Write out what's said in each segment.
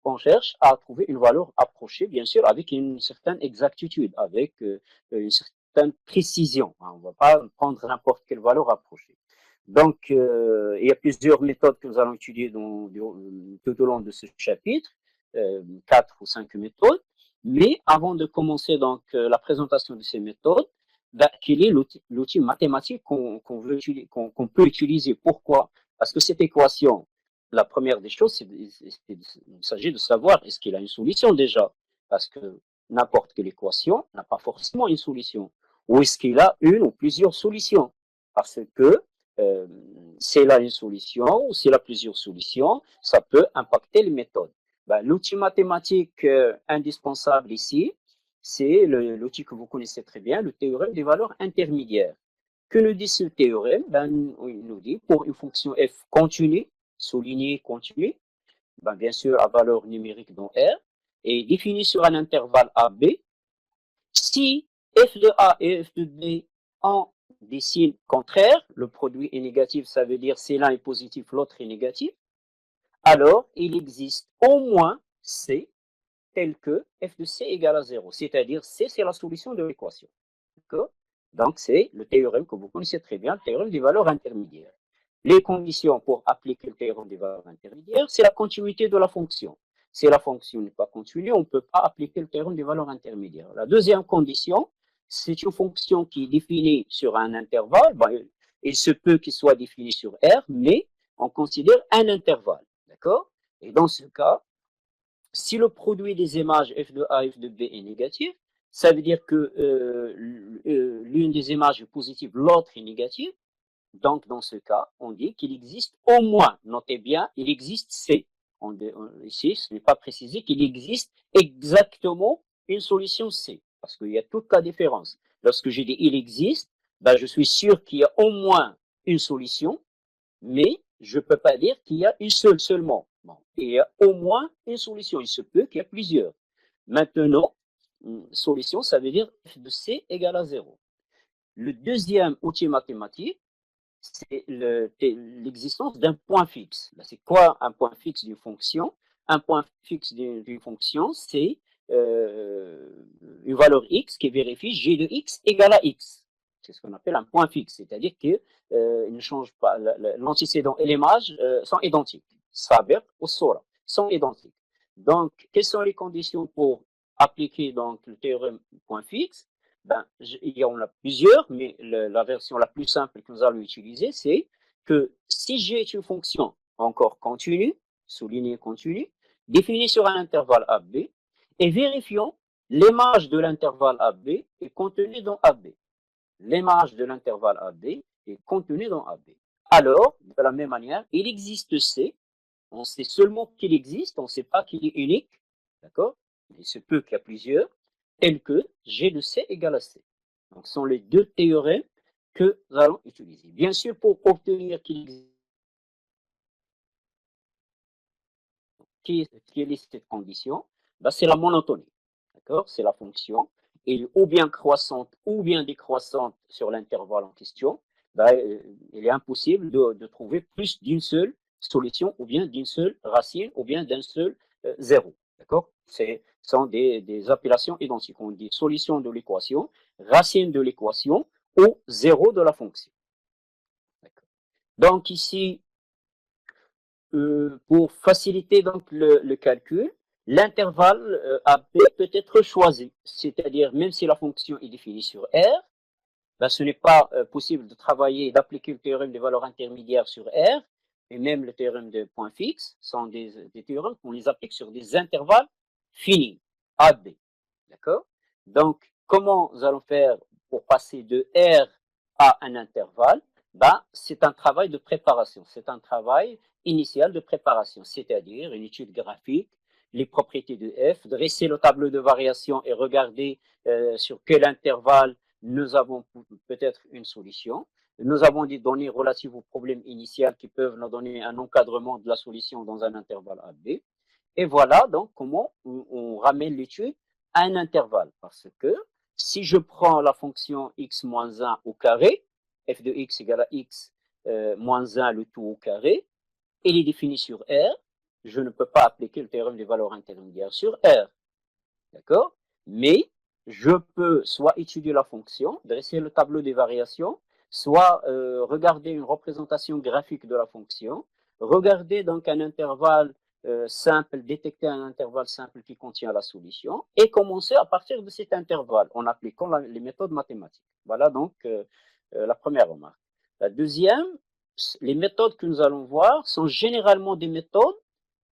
on cherche à trouver une valeur approchée, bien sûr, avec une certaine exactitude, avec une certaine précision. On ne va pas prendre n'importe quelle valeur approchée. Donc, il y a plusieurs méthodes que nous allons étudier tout au long de ce chapitre, 4 ou 5 méthodes. Mais avant de commencer donc la présentation de ces méthodes, ben, quel est l'outil mathématique qu'on peut utiliser? Pourquoi? Parce que cette équation, la première des choses, il s'agit de savoir est-ce qu'il a une solution déjà? Parce que n'importe quelle équation n'a pas forcément une solution. Ou est-ce qu'il a une ou plusieurs solutions? Parce que euh, s'il a une solution ou s'il a plusieurs solutions, ça peut impacter les méthodes. Ben, l'outil mathématique indispensable ici, c'est l'outil que vous connaissez très bien, le théorème des valeurs intermédiaires. Que nous dit ce théorème? Ben, il nous dit pour une fonction f continue, soulignée continue, ben, bien sûr à valeur numérique dans R, et définie sur un intervalle AB, si f de A et f de B ont des signes contraires, le produit est négatif, ça veut dire si l'un est positif, l'autre est négatif, alors il existe au moins C tel que f de C égale à 0, c'est-à-dire C, c'est la solution de l'équation. Donc, c'est le théorème que vous connaissez très bien, le théorème des valeurs intermédiaires. Les conditions pour appliquer le théorème des valeurs intermédiaires, c'est la continuité de la fonction. Si la fonction n'est pas continue, on ne peut pas appliquer le théorème des valeurs intermédiaires. La deuxième condition, c'est une fonction qui est définie sur un intervalle. Ben, il se peut qu'il soit défini sur R, mais on considère un intervalle. D'accord? Et dans ce cas, si le produit des images f de A et f de B est négatif, ça veut dire que l'une des images est positive, l'autre est négative. Donc, dans ce cas, on dit qu'il existe au moins, notez bien, il existe C. Ici, ce n'est pas précisé qu'il existe exactement une solution C, parce qu'il y a toute la différence. Lorsque je dis il existe, ben, je suis sûr qu'il y a au moins une solution, mais je ne peux pas dire qu'il y a une seule seulement. Bon, il y a au moins une solution. Il se peut qu'il y ait plusieurs. Maintenant, solution, ça veut dire f de C égale à 0. Le deuxième outil mathématique, c'est l'existence d'un point fixe. C'est quoi un point fixe d'une fonction? Un point fixe d'une fonction, c'est une valeur x qui vérifie g de x égale à x. C'est ce qu'on appelle un point fixe, c'est-à-dire qu'il ne change pas, l'antécédent et l'image sont identiques. Saber ou Sora sont identiques. Donc, quelles sont les conditions pour appliquer donc, le théorème point fixe? Ben, il y en a plusieurs, mais la version la plus simple que nous allons utiliser, c'est que si g est une fonction encore continue, soulignée continue, définie sur un intervalle AB, et vérifions l'image de l'intervalle AB est contenue dans AB. L'image de l'intervalle AB est contenue dans AB. Alors, de la même manière, il existe C, on sait seulement qu'il existe, on ne sait pas qu'il est unique, d'accord? Il se peut qu'il y a plusieurs, tels que G de C égale à C. Donc, ce sont les deux théorèmes que nous allons utiliser. Bien sûr, pour obtenir qu'il existe, quelle est cette condition? Ben, c'est la monotonie, d'accord? C'est la fonction, et ou bien croissante ou bien décroissante sur l'intervalle en question. Ben, il est impossible de trouver plus d'une seule solution ou bien d'une seule racine ou bien d'un seul zéro, d'accord? Ce sont des appellations identiques. On dit solution de l'équation, racine de l'équation ou zéro de la fonction. Donc ici, pour faciliter donc le calcul, l'intervalle AB peut être choisi, c'est-à-dire même si la fonction est définie sur R, ben, ce n'est pas possible de travailler, d'appliquer le théorème des valeurs intermédiaires sur R, et même le théorème de point fixe sont des théorèmes qu'on les applique sur des intervalles finis, AB. D'accord? Donc, comment nous allons faire pour passer de R à un intervalle? Ben, c'est un travail de préparation, c'est un travail initial de préparation, c'est-à-dire une étude graphique, les propriétés de f, dresser le tableau de variation et regarder sur quel intervalle nous avons peut-être une solution. Nous avons des données relatives au problème initial qui peuvent nous donner un encadrement de la solution dans un intervalle AB. Et voilà donc comment on ramène l'étude à un intervalle. Parce que si je prends la fonction x moins 1 au carré, f de x égale à x moins 1 le tout au carré, elle est définie sur R, je ne peux pas appliquer le théorème des valeurs intermédiaires sur R. D'accord? Mais je peux soit étudier la fonction, dresser le tableau des variations, soit regarder une représentation graphique de la fonction, regarder donc un intervalle simple, détecter un intervalle simple qui contient la solution, et commencer à partir de cet intervalle en appliquant les méthodes mathématiques. Voilà donc la première remarque. La deuxième, les méthodes que nous allons voir sont généralement des méthodes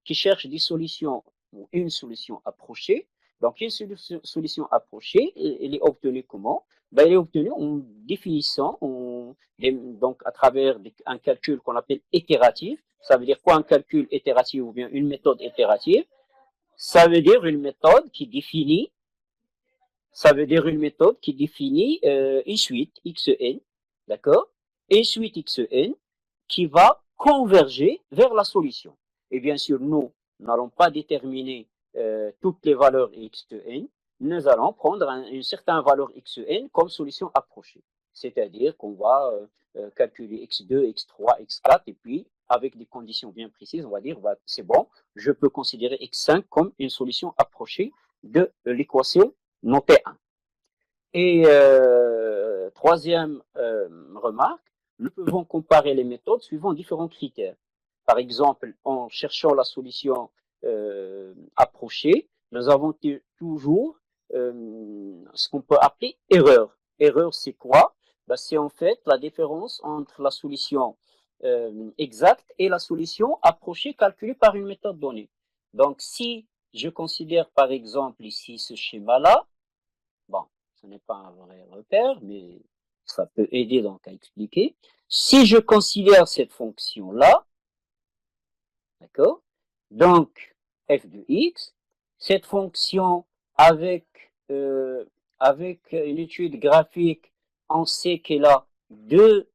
qui cherchent des solutions ou une solution approchée. Donc, une solution approchée, elle est obtenue comment? Ben, elle est obtenue en définissant, donc à travers un calcul qu'on appelle itératif. Ça veut dire quoi un calcul itératif ou bien une méthode itérative? Ça veut dire une méthode qui définit, une suite xn, d'accord? Une suite xn qui va converger vers la solution. Et bien sûr, nous n'allons pas déterminer toutes les valeurs xn, nous allons prendre une certaine valeur xn comme solution approchée. C'est-à-dire qu'on va calculer x2, x3, x4, et puis avec des conditions bien précises, on va dire, bah, c'est bon, je peux considérer x5 comme une solution approchée de l'équation notée 1. Et troisième remarque, nous pouvons comparer les méthodes suivant différents critères. Par exemple, en cherchant la solution approchée, nous avons toujours ce qu'on peut appeler erreur. Erreur, c'est quoi? Ben, c'est en fait la différence entre la solution exacte et la solution approchée calculée par une méthode donnée. Donc, si je considère par exemple ici ce schéma-là, bon, ce n'est pas un vrai repère, mais ça peut aider donc à expliquer. Si je considère cette fonction-là, d'accord, donc f de x, cette fonction avec une étude graphique, on sait qu'elle a deux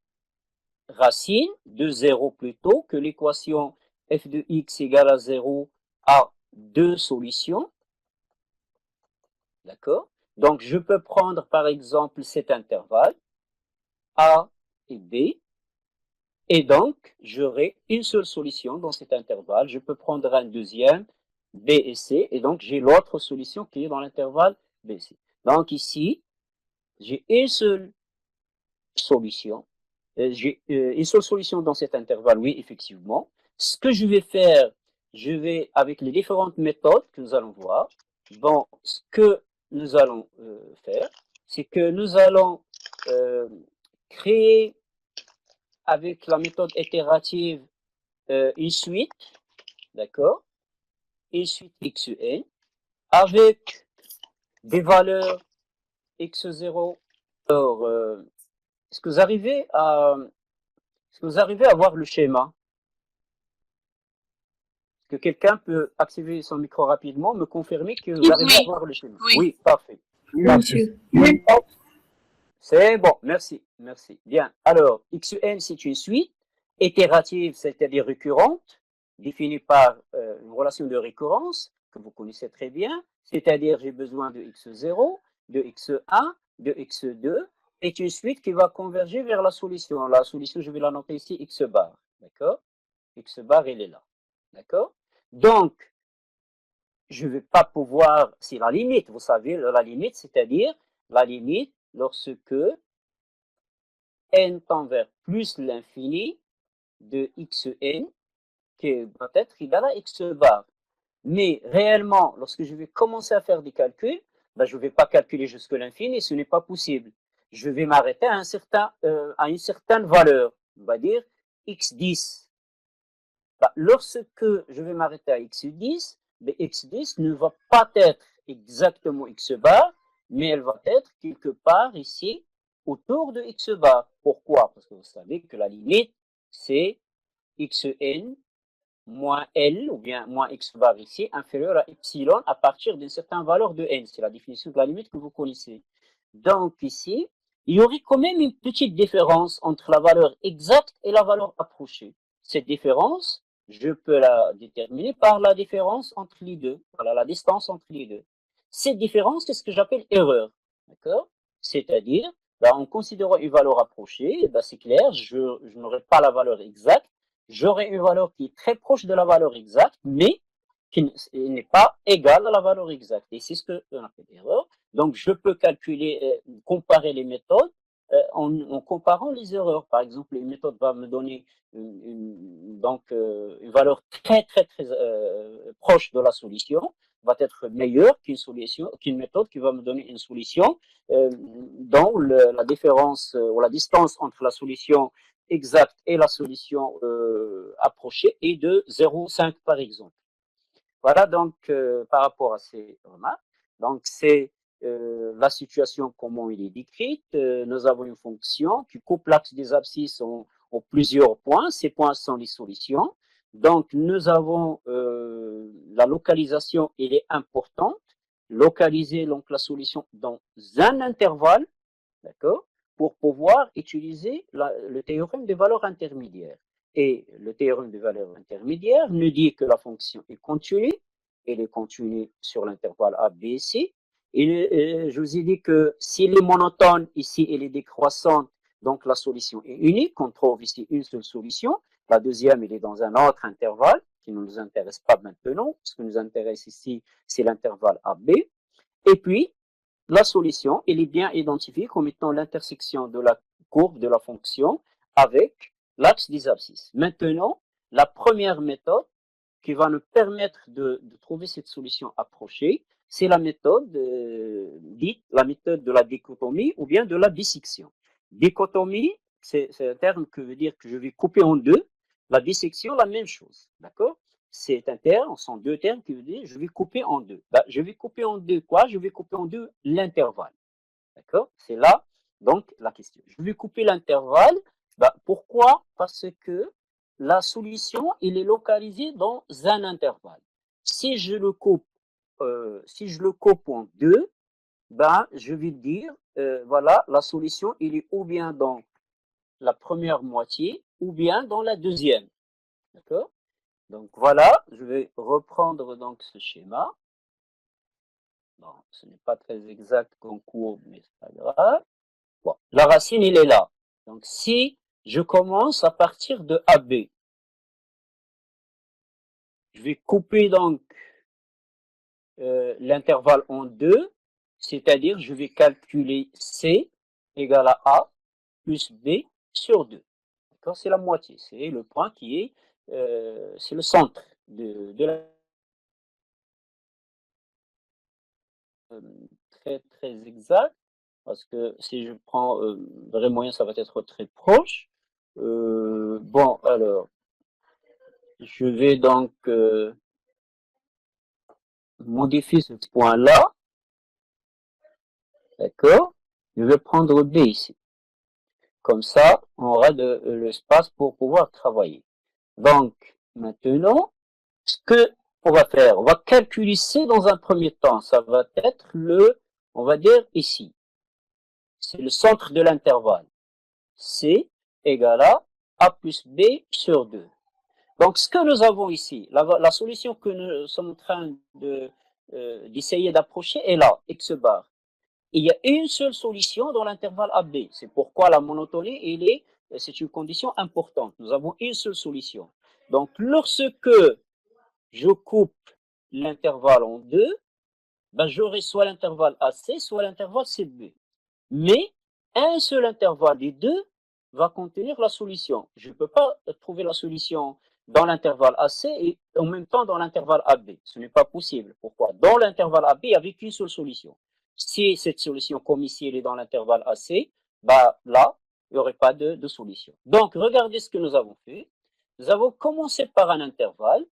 racines, deux zéros plutôt, que l'équation f de x égale à 0 a deux solutions, d'accord? Donc, je peux prendre par exemple cet intervalle, A et B, et donc j'aurai une seule solution dans cet intervalle. Je peux prendre un deuxième, B et C, et donc j'ai l'autre solution qui est dans l'intervalle B et C. Donc ici, j'ai une seule solution. J'ai une seule solution dans cet intervalle, oui, effectivement. Ce que je vais faire, je vais, avec les différentes méthodes que nous allons voir, bon, ce que nous allons faire, c'est que nous allons créer avec la méthode itérative une suite, d'accord, une suite xn avec des valeurs x0. Alors, est-ce que vous arrivez à voir le schéma? Est-ce que quelqu'un peut activer son micro rapidement, me confirmer que vous arrivez à voir le schéma? Oui, parfait. Oui, monsieur. Oui. C'est bon, merci, merci. Bien, alors, xn, c'est une suite itérative, c'est-à-dire récurrente, définie par une relation de récurrence que vous connaissez très bien, c'est-à-dire j'ai besoin de x0, de x1, de x2, est une suite qui va converger vers la solution. La solution, je vais la noter ici, x bar, d'accord? X bar, elle est là, d'accord? Donc, je ne vais pas pouvoir, c'est la limite, vous savez, la limite, c'est-à-dire la limite lorsque n tend vers plus l'infini de xn qui va être égal à x bar. Mais réellement, lorsque je vais commencer à faire des calculs, ben, je ne vais pas calculer jusqu'à l'infini, ce n'est pas possible. Je vais m'arrêter à une certaine valeur, on va dire x10. Ben, lorsque je vais m'arrêter à x10, ben, x10 ne va pas être exactement x bar, mais elle va être quelque part ici autour de x bar. Pourquoi? Parce que vous savez que la limite, c'est xn moins L, ou bien moins x bar ici, inférieur à epsilon à partir d'une certaine valeur de n. C'est la définition de la limite que vous connaissez. Donc ici, il y aurait quand même une petite différence entre la valeur exacte et la valeur approchée. Cette différence, je peux la déterminer par la différence entre les deux. Voilà, la distance entre les deux. Cette différence, c'est ce que j'appelle erreur. D'accord? C'est-à-dire, en considérant une valeur approchée, c'est clair, je n'aurai pas la valeur exacte, j'aurai une valeur qui est très proche de la valeur exacte, mais qui n'est pas égale à la valeur exacte. Et c'est ce qu'on appelle l'erreur. Donc, je peux calculer, comparer les méthodes en comparant les erreurs. Par exemple, une méthode va me donner une valeur très proche de la solution, va être meilleure qu'une méthode qui va me donner une solution dont la différence ou la distance entre la solution exacte et la solution approchée est de 0,5 par exemple. Voilà donc par rapport à ces remarques. Donc c'est la situation comment il est décrite. Nous avons une fonction qui coupe l'axe des abscisses en plusieurs points. Ces points sont les solutions. Donc nous avons la localisation, elle est importante. Localiser donc la solution dans un intervalle, d'accord, pour pouvoir utiliser le théorème des valeurs intermédiaires. Et le théorème des valeurs intermédiaires nous dit que la fonction est continue, elle est continue sur l'intervalle A, B et C. Et je vous ai dit que s'il est monotone, ici, elle est décroissante, donc la solution est unique. On trouve ici une seule solution. La deuxième, elle est dans un autre intervalle qui ne nous intéresse pas maintenant. Ce qui nous intéresse ici, c'est l'intervalle AB. Et puis, la solution, elle est bien identifiée comme étant l'intersection de la courbe de la fonction avec l'axe des abscisses. Maintenant, la première méthode qui va nous permettre de trouver cette solution approchée, c'est la méthode dite la méthode de la dichotomie ou bien de la dissection. Dichotomie, c'est un terme qui veut dire que je vais couper en deux. La dissection, la même chose. D'accord? C'est un terme, ce sont deux termes qui veulent dire je vais couper en deux. Ben, je vais couper en deux quoi? Je vais couper en deux l'intervalle. D'accord? C'est là donc la question. Je vais couper l'intervalle. Ben, pourquoi? Parce que la solution, il est localisée dans un intervalle. Si je le coupe, en deux, ben, je vais dire, voilà, la solution, il est ou bien dans la première moitié ou bien dans la deuxième. D'accord? Donc voilà, je vais reprendre donc ce schéma. Bon, ce n'est pas très exact comme courbe, mais c'est pas grave. Bon, la racine, il est là. Donc si je commence à partir de AB, je vais couper donc l'intervalle en deux, c'est-à-dire je vais calculer C égale à A plus B sur 2. D'accord? C'est la moitié, c'est le point qui est, c'est le centre de la très exact, parce que si je prends vrai moyen, ça va être très proche. Bon, alors, je vais donc modifier ce point-là, d'accord? Je vais prendre B ici. Comme ça, on aura de l'espace pour pouvoir travailler. Donc, maintenant, ce que on va faire, on va calculer C dans un premier temps. Ça va être on va dire ici, c'est le centre de l'intervalle. C égale à A plus B sur 2. Donc, ce que nous avons ici, la solution que nous sommes en train d'essayer d'approcher est là, X bar. Il y a une seule solution dans l'intervalle AB. C'est pourquoi la monotonie, c'est une condition importante. Nous avons une seule solution. Donc, lorsque je coupe l'intervalle en deux, ben, j'aurai soit l'intervalle AC, soit l'intervalle CB. Mais un seul intervalle des deux va contenir la solution. Je ne peux pas trouver la solution dans l'intervalle AC et en même temps dans l'intervalle AB. Ce n'est pas possible. Pourquoi? Dans l'intervalle AB, il n'y avait qu'une seule solution. Si cette solution, comme ici, elle est dans l'intervalle AC, bah là, il n'y aurait pas de solution. Donc, regardez ce que nous avons fait. Nous avons commencé par un intervalle,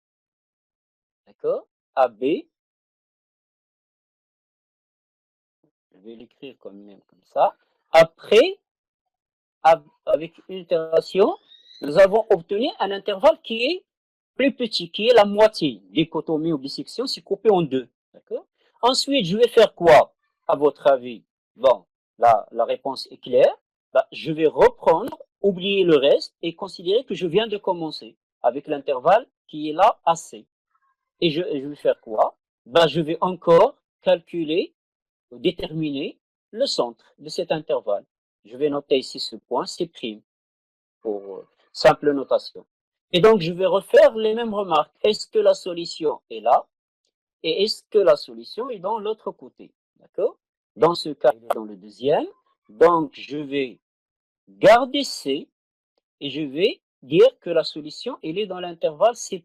d'accord, AB. Je vais l'écrire comme ça. Après, avec une itération, nous avons obtenu un intervalle qui est plus petit, qui est la moitié. Dichotomie ou dissection, c'est coupé en deux. D'accord? Ensuite, je vais faire quoi, à votre avis? Bon, la réponse est claire. Bah, je vais reprendre, oublier le reste et considérer que je viens de commencer avec l'intervalle qui est là, AC. Et je vais faire quoi? Bah, je vais encore calculer, déterminer le centre de cet intervalle. Je vais noter ici ce point, C' pour simple notation. Et donc, je vais refaire les mêmes remarques. Est-ce que la solution est là? Et est-ce que la solution est dans l'autre côté? D'accord? Dans ce cas, il est dans le deuxième. Donc, je vais garder C et je vais dire que la solution, elle est dans l'intervalle C'.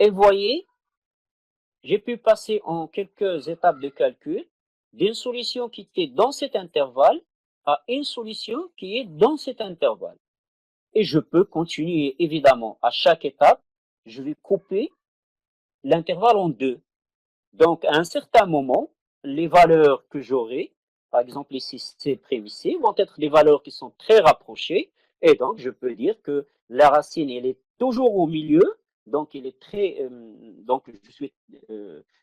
Et voyez, j'ai pu passer en quelques étapes de calcul d'une solution qui était dans cet intervalle à une solution qui est dans cet intervalle. Et je peux continuer, évidemment, à chaque étape, je vais couper l'intervalle en deux. Donc, à un certain moment, les valeurs que j'aurai, par exemple ici C prévissé, vont être des valeurs qui sont très rapprochées. Et donc, je peux dire que la racine, elle est toujours au milieu. Donc, il est très,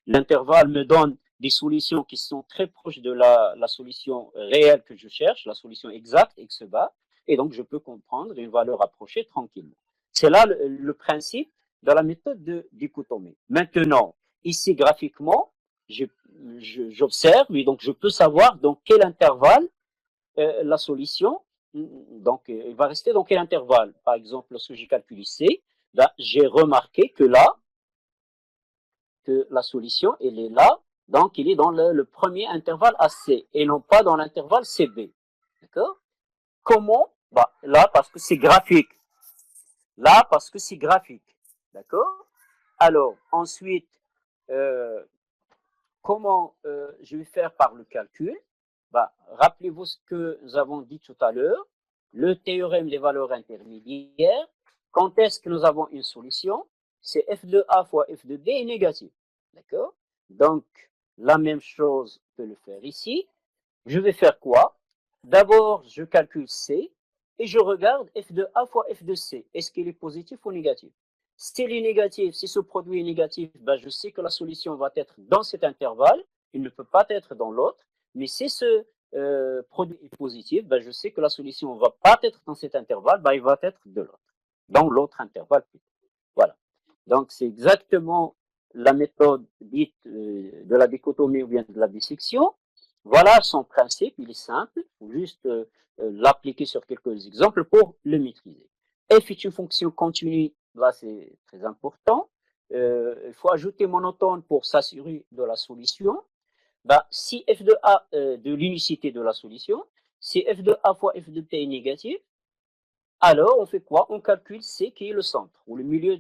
l'intervalle me donne des solutions qui sont très proches de la solution réelle que je cherche, la solution exacte, x bar. Et donc, je peux comprendre une valeur approchée tranquillement. C'est là le principe de la méthode de dichotomie. Maintenant, ici, graphiquement, j'observe et donc je peux savoir dans quel intervalle la solution, donc il va rester dans quel intervalle. Par exemple, lorsque j'ai calculé C, ben, j'ai remarqué que là, que la solution, elle est là, donc il est dans le premier intervalle AC et non pas dans l'intervalle CB. D'accord? Comment? Bah, là, parce que c'est graphique. Là, parce que c'est graphique. D'accord? Alors, ensuite, comment je vais faire par le calcul? Bah, rappelez-vous ce que nous avons dit tout à l'heure, le théorème des valeurs intermédiaires. Quand est-ce que nous avons une solution? C'est f de a fois f de b est négatif. D'accord? Donc, la même chose peut le faire ici. Je vais faire quoi? D'abord, je calcule C et je regarde f de a fois f de C. Est-ce qu'il est positif ou négatif? S'il est négatif, si ce produit est négatif, ben je sais que la solution va être dans cet intervalle. Il ne peut pas être dans l'autre. Mais si ce produit est positif, ben je sais que la solution ne va pas être dans cet intervalle, ben il va être de l'autre, dans l'autre intervalle. Voilà. Donc, c'est exactement la méthode dite de la dichotomie ou bien de la dissection. Voilà son principe, il est simple, il faut juste l'appliquer sur quelques exemples pour le maîtriser. F est une fonction continue, là c'est très important. Il faut ajouter monotone pour s'assurer de la solution. Bah, si f de a de l'unicité de la solution, si f de a fois f de t est négatif, alors on fait quoi? On calcule C qui est le centre, ou le milieu,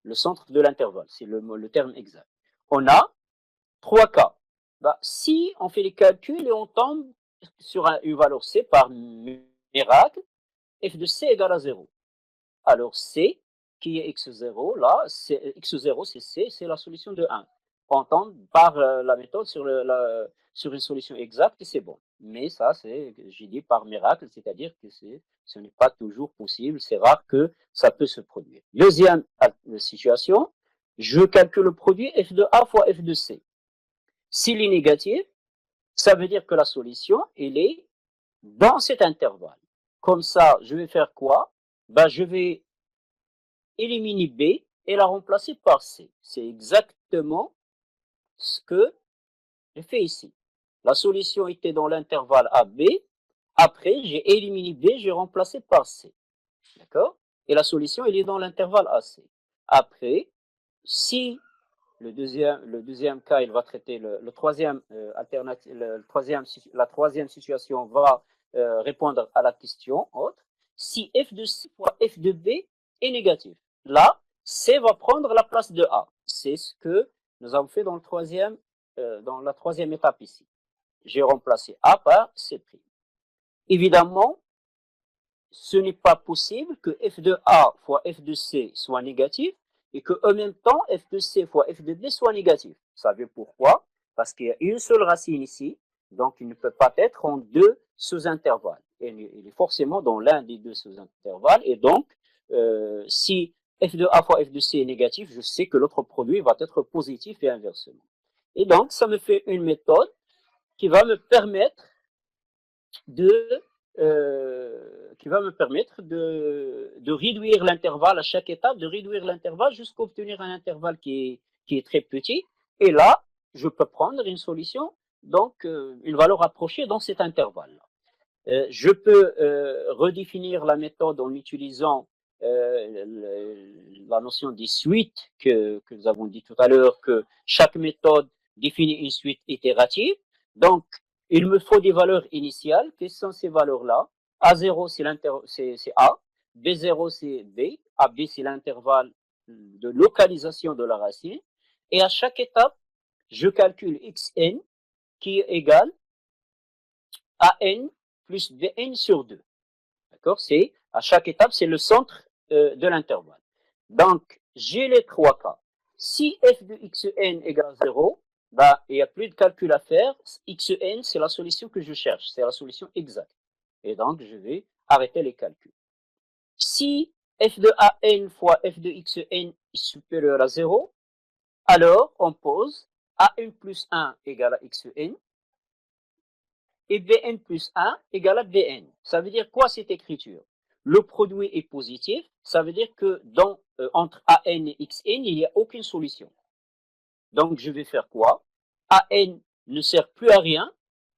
le centre de l'intervalle, c'est le terme exact. On a trois cas. Bah, si on fait les calculs et on tombe sur une valeur C par miracle, f de C égale à 0. Alors C, qui est x0, là, x0 c'est C, c'est la solution de 1. On tombe par la méthode sur une solution exacte et c'est bon. Mais ça, c'est, j'ai dit par miracle, c'est-à-dire que ce n'est pas toujours possible, c'est rare que ça peut se produire. Deuxième situation, je calcule le produit f de a fois f de c. S'il est négatif, ça veut dire que la solution, elle est dans cet intervalle. Comme ça, je vais faire quoi? Ben, je vais éliminer B et la remplacer par C. C'est exactement ce que j'ai fait ici. La solution était dans l'intervalle AB. Après, j'ai éliminé B, j'ai remplacé par C. D'accord? Et la solution, elle est dans l'intervalle AC. Après, si le deuxième cas, il va traiter le troisième alternative, la troisième situation va répondre à la question autre. Si f de C fois f de B est négatif, là, C va prendre la place de A. C'est ce que nous avons fait dans dans la troisième étape ici. J'ai remplacé A par C'. Évidemment, ce n'est pas possible que f de A fois f de C soit négatif et que en même temps f de C fois f de B soit négatif. Vous savez pourquoi? Parce qu'il y a une seule racine ici, donc il ne peut pas être en deux sous-intervalles. Il est forcément dans l'un des deux sous-intervalles et donc si f de A fois f de C est négatif, je sais que l'autre produit va être positif et inversement. Et donc ça me fait une méthode qui va me permettre de réduire l'intervalle à chaque étape, de réduire l'intervalle jusqu'à obtenir un intervalle qui est très petit. Et là, je peux prendre une solution, donc une valeur approchée dans cet intervalle-là. Je peux redéfinir la méthode en utilisant la notion des suites que nous avons dit tout à l'heure, que chaque méthode définit une suite itérative. Donc, il me faut des valeurs initiales. Quelles sont ces valeurs-là? A0, c'est A. B0, c'est B. AB, c'est l'intervalle de localisation de la racine. Et à chaque étape, je calcule xn qui est égal à n plus bn sur 2. D'accord? C'est, à chaque étape, c'est le centre de l'intervalle. Donc, j'ai les trois cas. Si f de xn égale 0, bah, il n'y a plus de calcul à faire. Xn, c'est la solution que je cherche. C'est la solution exacte. Et donc, je vais arrêter les calculs. Si f de an fois f de xn est supérieur à 0, alors on pose an plus 1 égale à xn et bn plus 1 égale à bn. Ça veut dire quoi cette écriture? Le produit est positif, ça veut dire que entre an et xn, il n'y a aucune solution. Donc je vais faire quoi? An ne sert plus à rien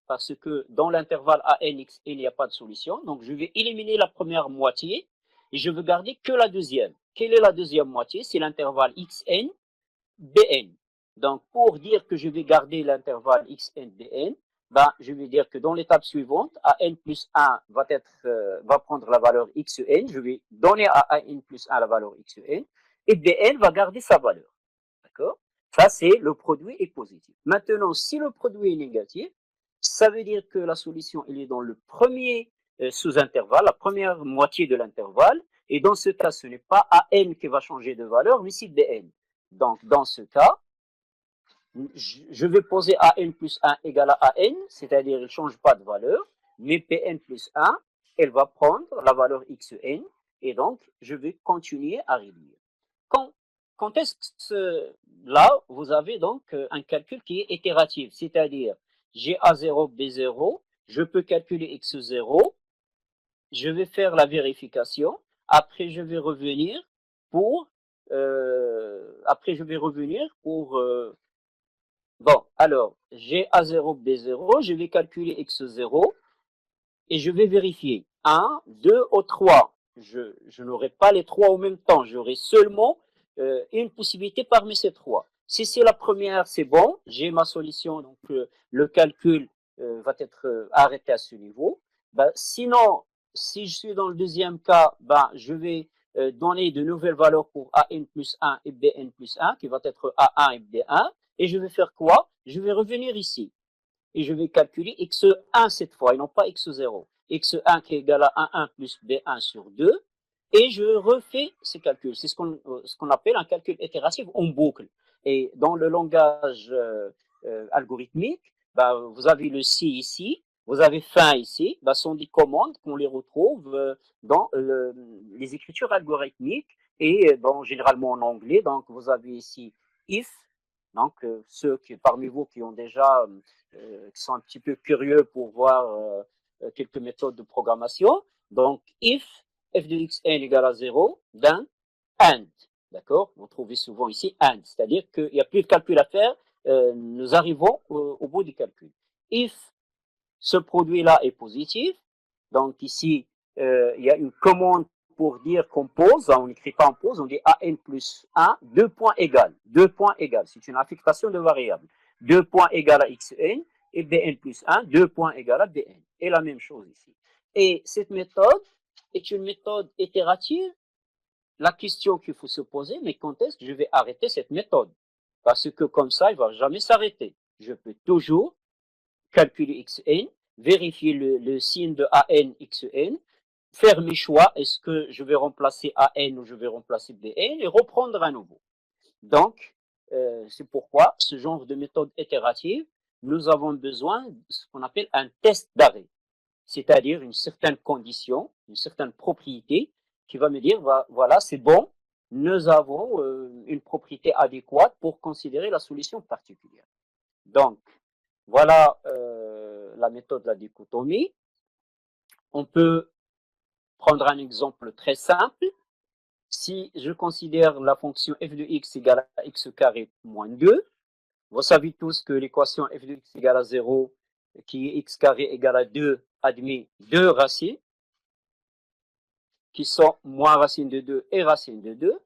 parce que dans l'intervalle an xn, il n'y a pas de solution. Donc je vais éliminer la première moitié et je veux garder que la deuxième. Quelle est la deuxième moitié? C'est l'intervalle xn bn. Donc pour dire que je vais garder l'intervalle xn bn, ben, je vais dire que dans l'étape suivante, an plus 1 va prendre la valeur xn, je vais donner à an plus 1 la valeur xn, et bn va garder sa valeur. D'accord? Ça, c'est le produit est positif. Maintenant, si le produit est négatif, ça veut dire que la solution, elle est dans le premier sous-intervalle, la première moitié de l'intervalle, et dans ce cas, ce n'est pas an qui va changer de valeur, mais c'est bn. Donc, dans ce cas, je vais poser an plus 1 égale à an, c'est-à-dire il ne change pas de valeur, mais pn plus 1, elle va prendre la valeur xn, et donc je vais continuer à réduire. Quand est-ce que là, vous avez donc un calcul qui est itératif, c'est-à-dire j'ai A0, B0, je peux calculer X0, je vais faire la vérification, après je vais revenir pour bon, alors, j'ai A0, B0, je vais calculer X0 et je vais vérifier 1, 2 ou 3. Je n'aurai pas les trois en même temps, j'aurai seulement une possibilité parmi ces trois. Si c'est la première, c'est bon, j'ai ma solution, donc le calcul va être arrêté à ce niveau. Ben, sinon, si je suis dans le deuxième cas, ben, je vais donner de nouvelles valeurs pour AN plus 1 et BN plus 1, qui va être A1 et B1. Et je vais faire quoi? Je vais revenir ici et je vais calculer x1 cette fois et non pas x0. x1 qui est égal à 1 plus b1 sur 2 et je refais ces calculs. C'est ce qu'on appelle un calcul itératif en boucle. Et dans le langage algorithmique, bah, vous avez le si ici, vous avez fin ici, bah, ce sont des commandes qu'on les retrouve dans les écritures algorithmiques et bon, généralement en anglais. Donc vous avez ici if, donc ceux qui parmi vous qui ont déjà qui sont un petit peu curieux pour voir quelques méthodes de programmation. Donc, if f de xn égale à 0, then and. D'accord? Vous trouvez souvent ici and, c'est-à-dire qu'il n'y a plus de calcul à faire, nous arrivons au bout du calcul. If ce produit-là est positif, donc ici, il y a une commande pour dire qu'on pose, on n'écrit pas en pose, on dit an plus 1, 2 points égales. 2 points égales, c'est une affectation de variable. 2 points égales à xn et bn plus 1, 2 points égales à bn. Et la même chose ici. Et cette méthode est une méthode itérative. La question qu'il faut se poser, mais quand est-ce que je vais arrêter cette méthode? Parce que comme ça, il ne va jamais s'arrêter. Je peux toujours calculer xn, vérifier le signe de an xn, faire mes choix, est-ce que je vais remplacer an ou je vais remplacer bn et reprendre à nouveau. Donc, c'est pourquoi ce genre de méthode itérative, nous avons besoin de ce qu'on appelle un test d'arrêt, c'est-à-dire une certaine condition, une certaine propriété qui va me dire, voilà, c'est bon, nous avons une propriété adéquate pour considérer la solution particulière. Donc, voilà la méthode de la dichotomie. On peut prendre un exemple très simple. Si je considère la fonction f de x égale à x carré moins 2, vous savez tous que l'équation f de x égale à 0, qui est x carré égale à 2, admet deux racines. qui sont moins racine de 2 et racine de 2.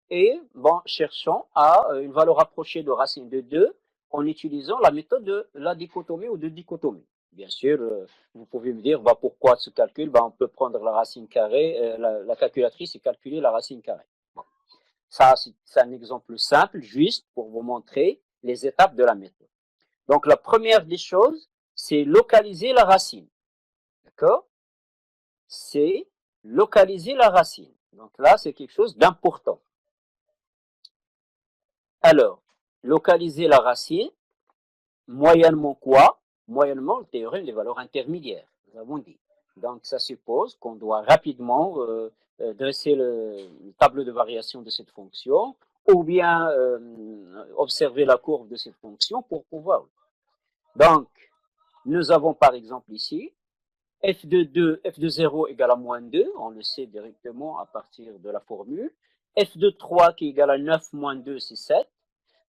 Et bon, cherchons à une valeur approchée de racine de 2 en utilisant la méthode de la dichotomie ou de dichotomie. Bien sûr, vous pouvez me dire pourquoi ce calcul, on peut prendre la racine carrée, la calculatrice et calculer la racine carrée. Bon. Ça, c'est un exemple simple, juste pour vous montrer les étapes de la méthode. Donc, la première des choses, c'est localiser la racine. D'accord? C'est localiser la racine. Donc là, c'est quelque chose d'important. Alors, localiser la racine, moyennement quoi? Moyennement le théorème des valeurs intermédiaires, nous avons dit. Donc, ça suppose qu'on doit rapidement dresser le tableau de variation de cette fonction ou bien observer la courbe de cette fonction pour pouvoir. Donc, nous avons par exemple ici f de 2, f de 0 égale à moins 2, on le sait directement à partir de la formule. F de 3 qui égale à 9 moins 2, c'est 7.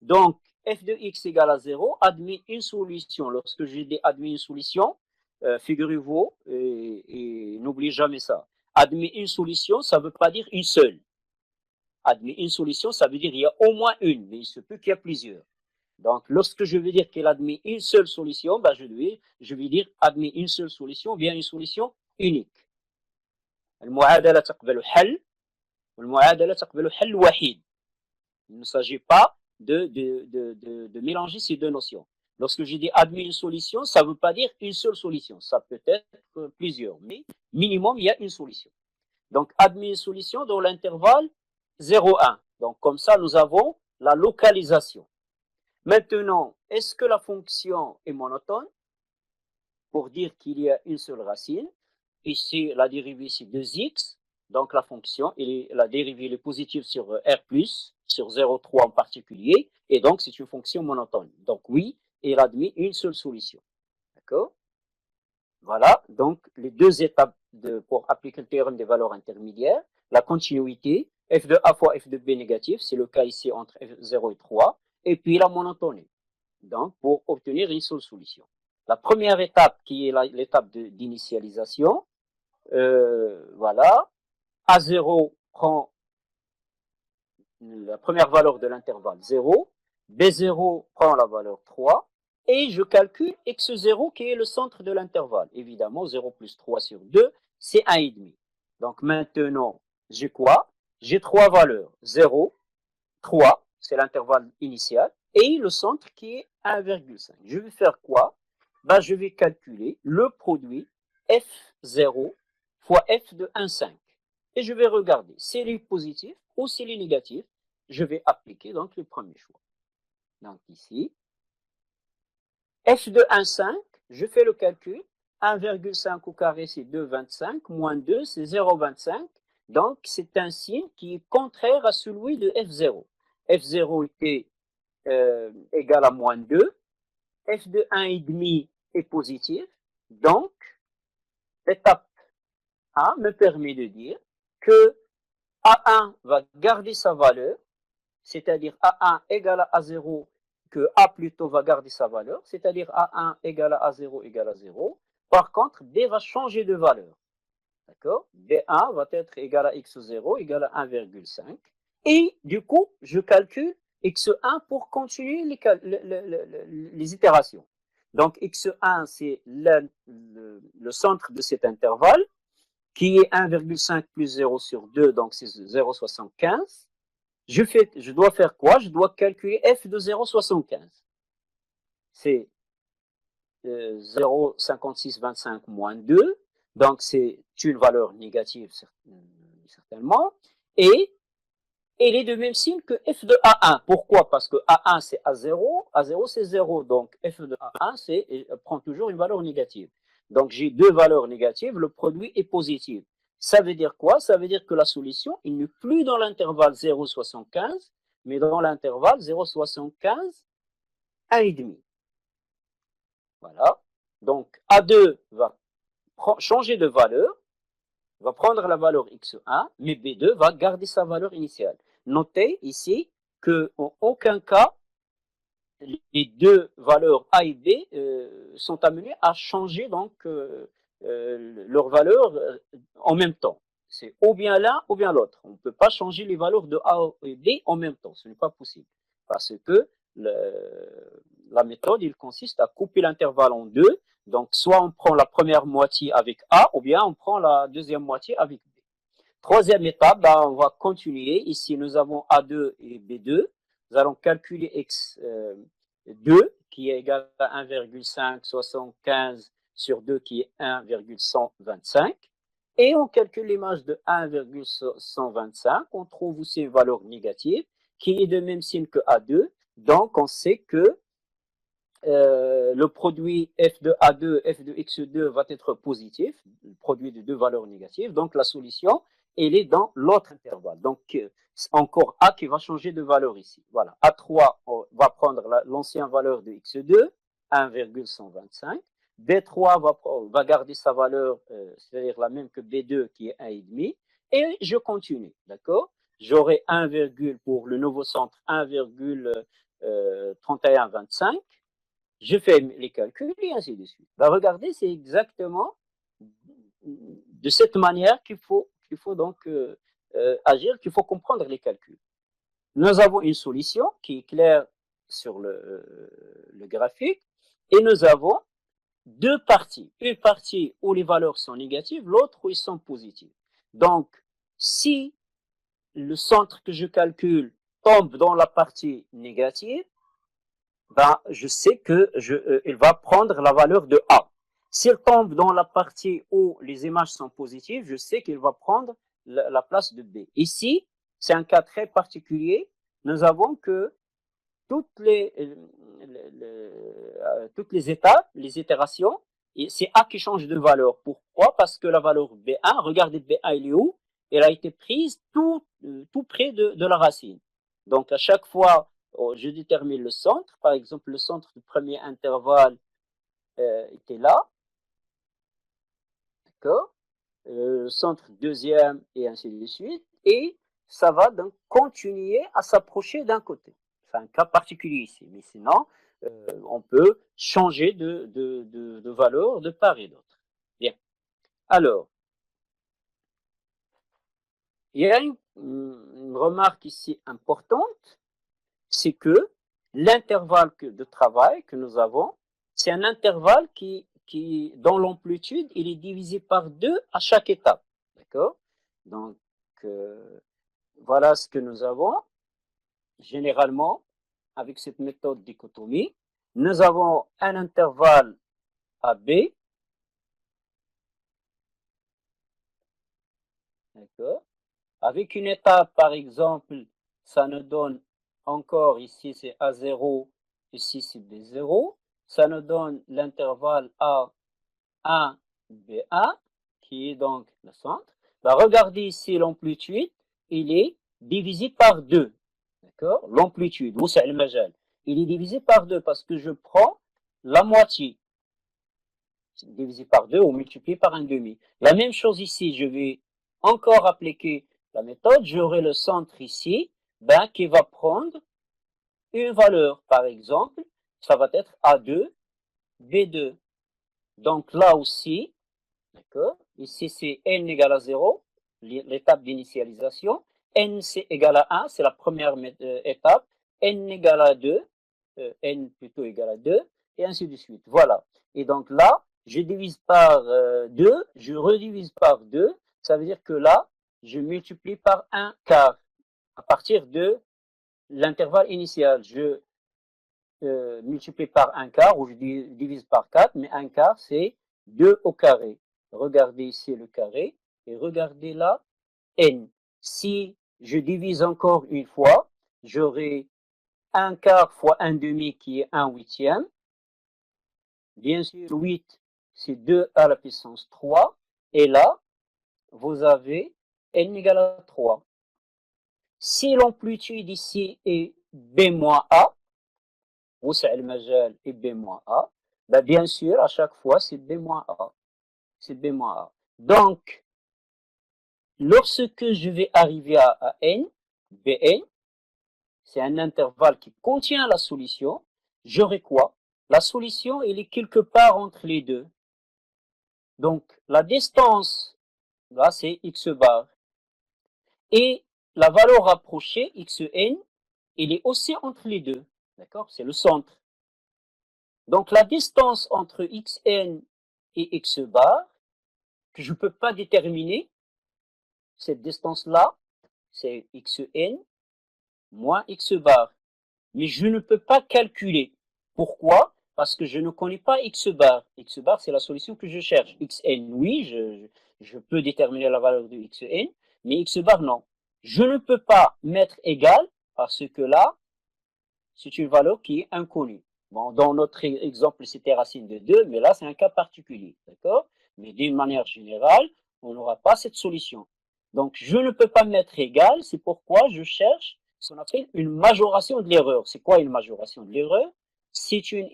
Donc, f de x égale à 0 admet une solution. Lorsque j'ai dit admet une solution, figurez-vous, et n'oubliez jamais ça. Admet une solution, ça ne veut pas dire une seule. Admet une solution, ça veut dire qu'il y a au moins une, mais il se peut qu'il y a plusieurs. Donc, lorsque je veux dire qu'elle admet une seule solution, je vais dire admet une seule solution, bien une solution unique. المعادلة تقبل حل والمعادلة تقبل حل وحيد. Il ne s'agit pas de mélanger ces deux notions. Lorsque je dis admet une solution, ça ne veut pas dire une seule solution. Ça peut être plusieurs, mais minimum, il y a une solution. Donc, admet une solution dans l'intervalle 0,1. Donc, comme ça, nous avons la localisation. Maintenant, est-ce que la fonction est monotone? Pour dire qu'il y a une seule racine. Ici, la dérivée, c'est 2x. Donc, la fonction, la dérivée est positive sur R+, sur 0,3 en particulier. Et donc, c'est une fonction monotone. Donc, oui, elle admet une seule solution. D'accord? Voilà. Donc, les deux étapes pour appliquer le théorème des valeurs intermédiaires. La continuité, f de a fois f de b négatif. C'est le cas ici entre f0 et 3. Et puis, la monotonie. Donc, pour obtenir une seule solution. La première étape, qui est l'étape d'initialisation, voilà, A0 prend la première valeur de l'intervalle 0, B0 prend la valeur 3, et je calcule x0 qui est le centre de l'intervalle. Évidemment, 0 plus 3 sur 2, c'est 1,5. Donc maintenant, j'ai quoi? J'ai trois valeurs, 0, 3, c'est l'intervalle initial, et le centre qui est 1,5. Je vais faire quoi? Je vais calculer le produit F0 fois F de 1,5. Et je vais regarder s'il est positif ou s'il est négatif. Je vais appliquer donc le premier choix. Donc ici, F de 1,5, je fais le calcul. 1,5 au carré, c'est 2,25. Moins 2, c'est 0,25. Donc, c'est un signe qui est contraire à celui de F0. F0 était égal à moins 2. F de 1,5 est positif. Donc, l'étape A me permet de dire que A1 va garder sa valeur, c'est-à-dire A1 égale à A0, que A plutôt va garder sa valeur, c'est-à-dire A1 égale à A0 égale à 0. Par contre, B va changer de valeur. D'accord? B1 va être égal à X0 égal à 1,5. Et du coup, je calcule X1 pour continuer les itérations. Donc, X1, c'est le centre de cet intervalle, qui est 1,5 plus 0 sur 2, donc c'est 0,75. Je dois faire quoi? Je dois calculer f de 0,75. C'est 0,5625 moins 2. Donc, c'est une valeur négative, certainement. Et elle est de même signe que f de A1. Pourquoi? Parce que A1, c'est A0. A0, c'est 0. Donc, f de A1 prend toujours une valeur négative. Donc, j'ai deux valeurs négatives. Le produit est positif. Ça veut dire quoi? Ça veut dire que la solution, il n'est plus dans l'intervalle 0,75, mais dans l'intervalle 0,75, 1,5. Voilà. Donc, A2 va changer de valeur, va prendre la valeur X1, mais B2 va garder sa valeur initiale. Notez ici qu'en aucun cas, les deux valeurs A et B sont amenées à changer donc leur valeur en même temps. c'est ou bien l'un ou bien l'autre. On ne peut pas changer les valeurs de A et B en même temps. Ce n'est pas possible. Parce que la méthode, il consiste à couper l'intervalle en deux. Donc, soit on prend la première moitié avec A, ou bien on prend la deuxième moitié avec B. Troisième étape, ben, on va continuer. Ici, nous avons A2 et B2. Nous allons calculer X2 qui est égal à 1,575 sur 2 qui est 1,125. Et on calcule l'image de 1,125. On trouve aussi une valeur négative qui est de même signe que A2. Donc, on sait que le produit F de A2, F de X2 va être positif, le produit de deux valeurs négatives. Donc, la solution, elle est dans l'autre intervalle. Donc, encore A qui va changer de valeur ici. Voilà. A3 va prendre l'ancienne valeur de X2, 1,125. B3 va garder sa valeur, c'est-à-dire la même que B2 qui est 1,5. Et je continue, d'accord? J'aurai 1, pour le nouveau centre, 1,3125. Je fais les calculs et ainsi de suite. Ben, regardez, c'est exactement de cette manière qu'il faut donc agir, qu'il faut comprendre les calculs. Nous avons une solution qui est claire sur le graphique et nous avons deux parties. Une partie où les valeurs sont négatives, l'autre où ils sont positives. Donc, si le centre que je calcule tombe dans la partie négative, ben, je sais que il va prendre la valeur de A. S'il tombe dans la partie où les images sont positives, je sais qu'il va prendre la place de B. Ici, c'est un cas très particulier. Nous avons que toutes les étapes, les itérations, c'est A qui change de valeur. Pourquoi? Parce que la valeur B1, regardez B1, il est où? Elle a été prise tout près de la racine. Donc, à chaque fois, je détermine le centre. Par exemple, le centre du premier intervalle était là. D'accord? Le centre deuxième et ainsi de suite. Et ça va donc continuer à s'approcher d'un côté. C'est un cas particulier ici. Mais sinon, on peut changer de valeur de part et d'autre. Bien. Alors, il y a une remarque ici importante, c'est que l'intervalle de travail que nous avons, c'est un intervalle qui dans l'amplitude, il est divisé par 2 à chaque étape. D'accord? Donc, voilà ce que nous avons. Généralement, avec cette méthode dichotomie, nous avons un intervalle AB. D'accord? Avec une étape, par exemple, ça nous donne encore, ici c'est A0, ici c'est B0. Ça nous donne l'intervalle A1, B1, qui est donc le centre. Bah, regardez ici l'amplitude, il est divisé par 2. D'accord? L'amplitude, c'est le majal. Il est divisé par 2 parce que je prends la moitié. Divisé par 2 ou multiplié par un demi. La même chose ici, je vais encore appliquer la méthode. J'aurai le centre ici, ben, qui va prendre une valeur. Par exemple, ça va être A2, B2. Donc là aussi, d'accord, ici c'est n égale à 0, l'étape d'initialisation. N c'est égal à 1, c'est la première étape. N égale à 2, n plutôt égale à 2, et ainsi de suite. Voilà. Et donc là, je divise par 2, je redivise par 2, ça veut dire que là, je multiplie par 1 quart. À partir de l'intervalle initial, je multiplie par 1 quart, ou je divise par 4, mais 1 quart, c'est 2 au carré. Regardez ici le carré, et regardez là, n. Si je divise encore une fois, j'aurai 1 quart fois 1 demi qui est 1 huitième. Bien sûr, 8, c'est 2 à la puissance 3. Et là, vous avez n égale à 3. Si l'amplitude ici est B moins A, وسع المجال est B moins A, ben bien sûr, à chaque fois, c'est B moins A. C'est B moins A. Donc, lorsque je vais arriver à n, Bn, c'est un intervalle qui contient la solution, j'aurai quoi? La solution, elle est quelque part entre les deux. Donc, la distance Là, c'est x bar. Et la valeur rapprochée, xn, il est aussi entre les deux. D'accord? C'est le centre. Donc, la distance entre xn et x bar, que je ne peux pas déterminer, cette distance-là, c'est xn moins x bar. Mais je ne peux pas calculer. Pourquoi? Parce que je ne connais pas x bar. X bar, c'est la solution que je cherche. Xn, oui, je peux déterminer la valeur de xn, mais x bar, non. Je ne peux pas mettre égal parce que là, c'est une valeur qui est inconnue. Bon, dans notre exemple, c'était racine de 2, mais là, c'est un cas particulier. D'accord? Mais d'une manière générale, on n'aura pas cette solution. Donc, je ne peux pas mettre égal, c'est pourquoi je cherche ce qu'on appelle une majoration de l'erreur. C'est quoi une majoration de l'erreur? C'est une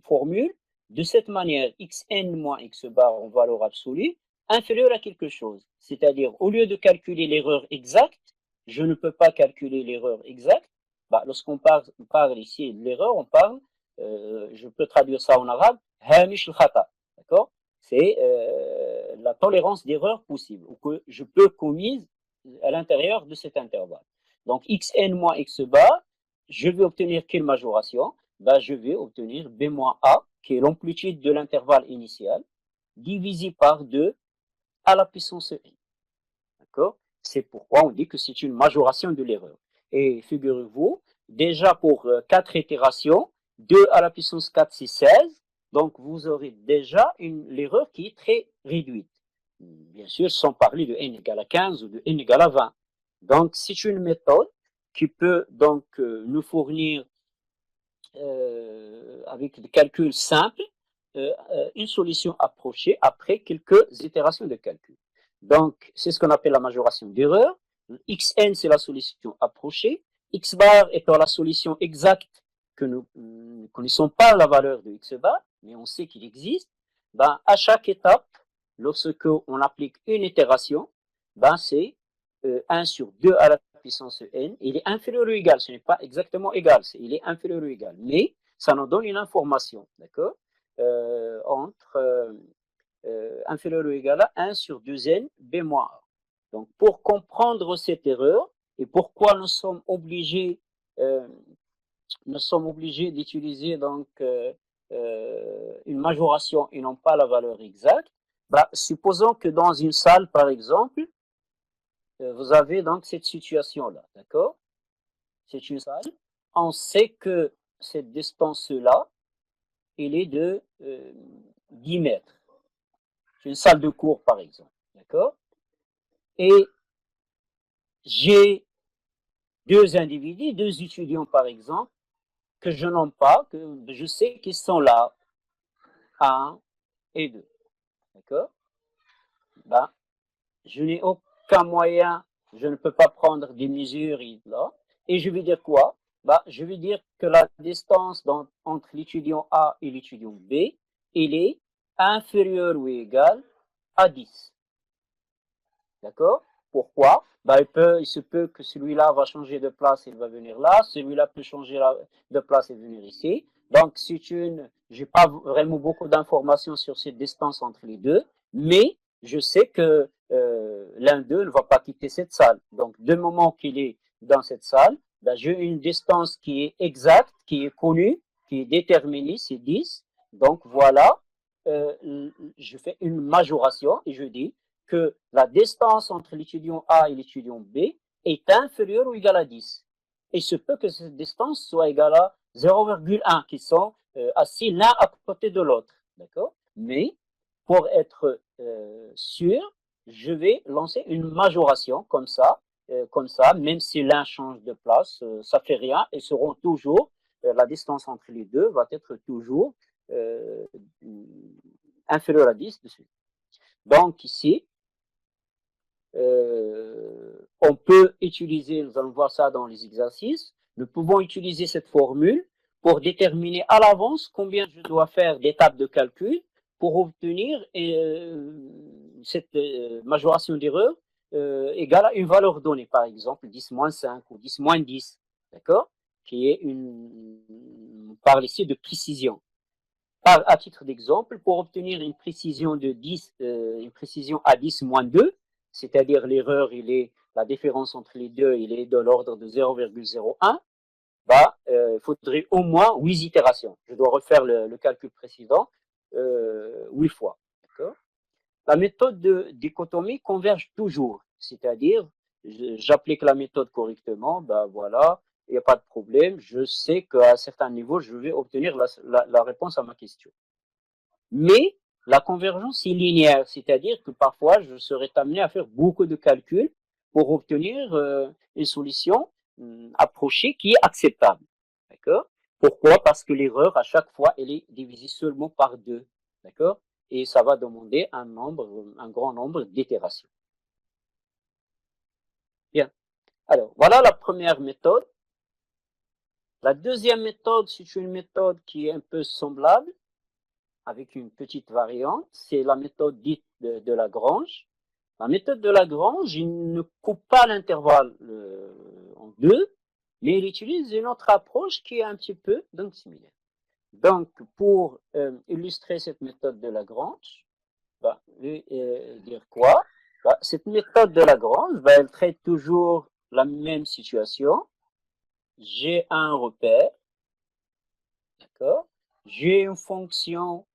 formule de cette manière, xn moins x bar en valeur absolue, inférieure à quelque chose. C'est-à-dire, au lieu de calculer l'erreur exacte, je ne peux pas calculer l'erreur exacte. Bah, lorsqu'on parle ici de l'erreur, on parle, je peux traduire ça en arabe, hamish al-khata, d'accord? C'est la tolérance d'erreur possible, ou que je peux commise à l'intérieur de cet intervalle. Donc, xn moins x bar, je vais obtenir quelle majoration? Bah, je vais obtenir b moins a, qui est l'amplitude de l'intervalle initial, divisé par 2 à la puissance n. D'accord? C'est pourquoi on dit que c'est une majoration de l'erreur. Et figurez-vous, déjà pour 4 itérations, 2 à la puissance 4, c'est 16. Donc, vous aurez déjà l'erreur qui est très réduite. Bien sûr, sans parler de n égale à 15 ou de n égale à 20. Donc, c'est une méthode qui peut donc nous fournir, avec des calculs simples, une solution approchée après quelques itérations de calcul. Donc, c'est ce qu'on appelle la majoration d'erreur. Xn, c'est la solution approchée. X bar étant la solution exacte que nous ne connaissons pas la valeur de X bar, mais on sait qu'il existe. Ben, à chaque étape, lorsque on applique une itération, ben, c'est 1 sur 2 à la puissance n. Il est inférieur ou égal. Ce n'est pas exactement égal. Il est inférieur ou égal. Mais ça nous donne une information, d'accord, entre inférieur ou égal à 1 sur 2n b moins a. Donc, pour comprendre cette erreur et pourquoi nous sommes obligés d'utiliser donc une majoration et non pas la valeur exacte, bah, supposons que dans une salle, par exemple, vous avez donc cette situation-là, d'accord? C'est une salle. On sait que cette distance-là, elle est de 10 mètres. C'est une salle de cours, par exemple, d'accord? Et j'ai deux individus, deux étudiants, par exemple, que je nomme pas, que je sais qu'ils sont là, 1 et 2, d'accord? Ben, je n'ai aucun moyen, je ne peux pas prendre des mesures là, et je vais dire quoi? Ben, je vais dire que la distance entre l'étudiant A et l'étudiant B, elle est inférieure ou égale à 10. D'accord? Pourquoi? Ben, il se peut que celui-là va changer de place, il va venir là, celui-là peut changer de place et venir ici. Donc, j'ai pas vraiment beaucoup d'informations sur cette distance entre les deux, mais je sais que l'un d'eux ne va pas quitter cette salle. Donc, du moment qu'il est dans cette salle, ben, j'ai une distance qui est exacte, qui est connue, qui est déterminée, c'est 10. Donc, voilà, je fais une majoration et je dis que la distance entre l'étudiant A et l'étudiant B est inférieure ou égale à 10. Il se peut que cette distance soit égale à 0,1, qui sont assis l'un à côté de l'autre. D'accord? Mais pour être sûr, je vais lancer une majoration comme ça, même si l'un change de place, ça fait rien, et seront toujours, la distance entre les deux va être toujours inférieure à 10 dessus. Donc ici, on peut utiliser, nous allons voir ça dans les exercices, nous pouvons utiliser cette formule pour déterminer à l'avance combien je dois faire d'étapes de calcul pour obtenir cette majoration d'erreur égale à une valeur donnée, par exemple 10 moins 5 ou 10 moins 10, d'accord? Qui est on parle ici de précision. À titre d'exemple, pour obtenir une précision de 10, une précision à 10 moins 2, c'est-à-dire l'erreur, la différence entre les deux, il est de l'ordre de 0,01, bah, il faudrait au moins 8 itérations. Je dois refaire le calcul précédent 8 fois. La méthode de dichotomie converge toujours, c'est-à-dire j'applique la méthode correctement, ben voilà, il n'y a pas de problème, je sais qu'à un certain niveau, je vais obtenir la réponse à ma question. Mais la convergence est linéaire, c'est-à-dire que parfois, je serai amené à faire beaucoup de calculs pour obtenir une solution approchée qui est acceptable. D'accord? Pourquoi? Parce que l'erreur, à chaque fois, elle est divisée seulement par 2. D'accord? Et ça va demander un grand nombre d'itérations. Bien. Alors, voilà la première méthode. La deuxième méthode, c'est une méthode qui est un peu semblable, avec une petite variante, c'est la méthode dite de Lagrange. La méthode de Lagrange, il ne coupe pas l'intervalle en deux, mais il utilise une autre approche qui est un petit peu donc similaire. Donc, pour illustrer cette méthode de Lagrange, bah, je vais dire quoi? Bah, cette méthode de Lagrange, bah, elle traite toujours la même situation. J'ai un repère, d'accord? J'ai une fonction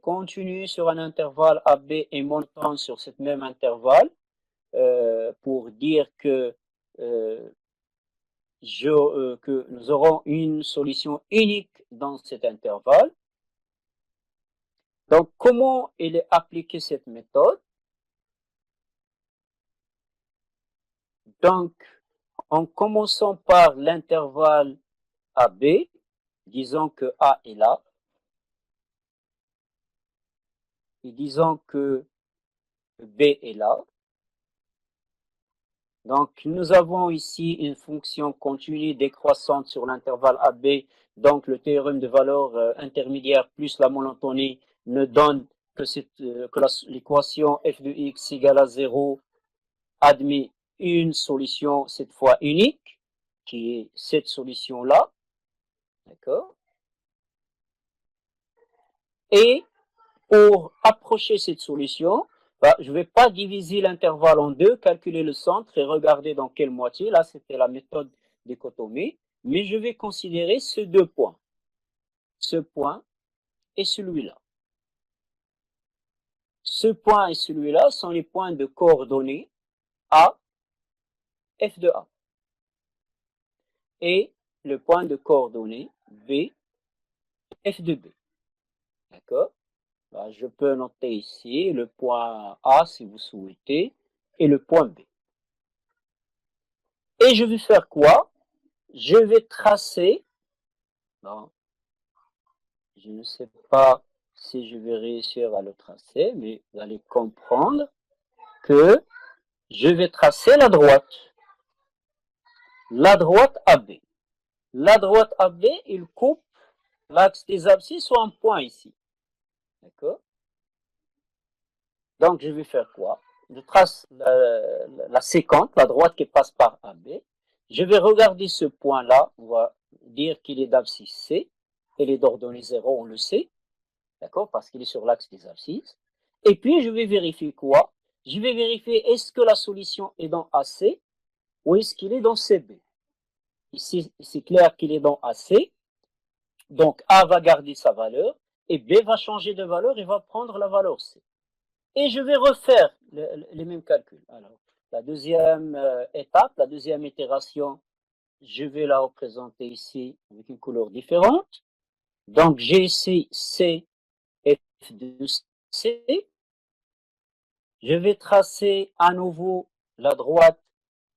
continue sur un intervalle AB et montant sur ce même intervalle pour dire euh, que nous aurons une solution unique dans cet intervalle. Donc, comment est appliquée cette méthode? Donc, en commençant par l'intervalle AB, disons que A est là, et disons que B est là. Donc, nous avons ici une fonction continue décroissante sur l'intervalle AB. Donc, le théorème de valeur intermédiaire plus la monotonie ne donne que, l'équation f de x égale à 0 admet une solution, cette fois unique, qui est cette solution-là. D'accord? Et pour approcher cette solution, bah, je ne vais pas diviser l'intervalle en deux, calculer le centre et regarder dans quelle moitié. Là, c'était la méthode dichotomie. Mais je vais considérer ces deux points. Ce point et celui-là. Ce point et celui-là sont les points de coordonnées A, f de A. Et le point de coordonnées B, f de B. D'accord? Bah, je peux noter ici le point A si vous souhaitez et le point B. Et je vais faire quoi? Je vais tracer, bon, je ne sais pas si je vais réussir à le tracer, mais vous allez comprendre que je vais tracer la droite AB. La droite AB, il coupe l'axe des abscisses sur un point ici. D'accord? Donc, je vais faire quoi? Je trace la séquence, la droite qui passe par AB. Je vais regarder ce point-là, on va dire qu'il est d'abscisse C, et est d'ordonnée 0, on le sait, d'accord, parce qu'il est sur l'axe des abscisses. Et puis, je vais vérifier quoi? Je vais vérifier est-ce que la solution est dans AC ou est-ce qu'il est dans CB. Ici, c'est clair qu'il est dans AC, donc A va garder sa valeur, et B va changer de valeur et va prendre la valeur C. Et je vais refaire les mêmes calculs. Alors, la deuxième étape, la deuxième itération, je vais la représenter ici avec une couleur différente. Donc, j'ai ici C, F de C. Je vais tracer à nouveau la droite,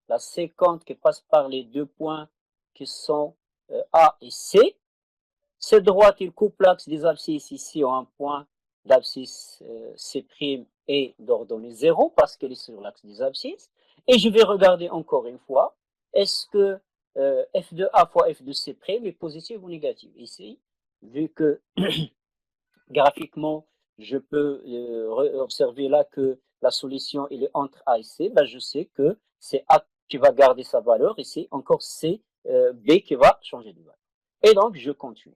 la séquence qui passe par les deux points qui sont A et C. Cette droite, il coupe l'axe des abscisses ici en un point d'abscisse C' et d'ordonnée 0 parce qu'elle est sur l'axe des abscisses. Et je vais regarder encore une fois, est-ce que f de A fois f de C' est positif ou négatif? Ici, vu que graphiquement, je peux observer là que la solution elle est entre A et C, ben je sais que c'est A qui va garder sa valeur et c'est encore C, B qui va changer de valeur. Et donc, je continue.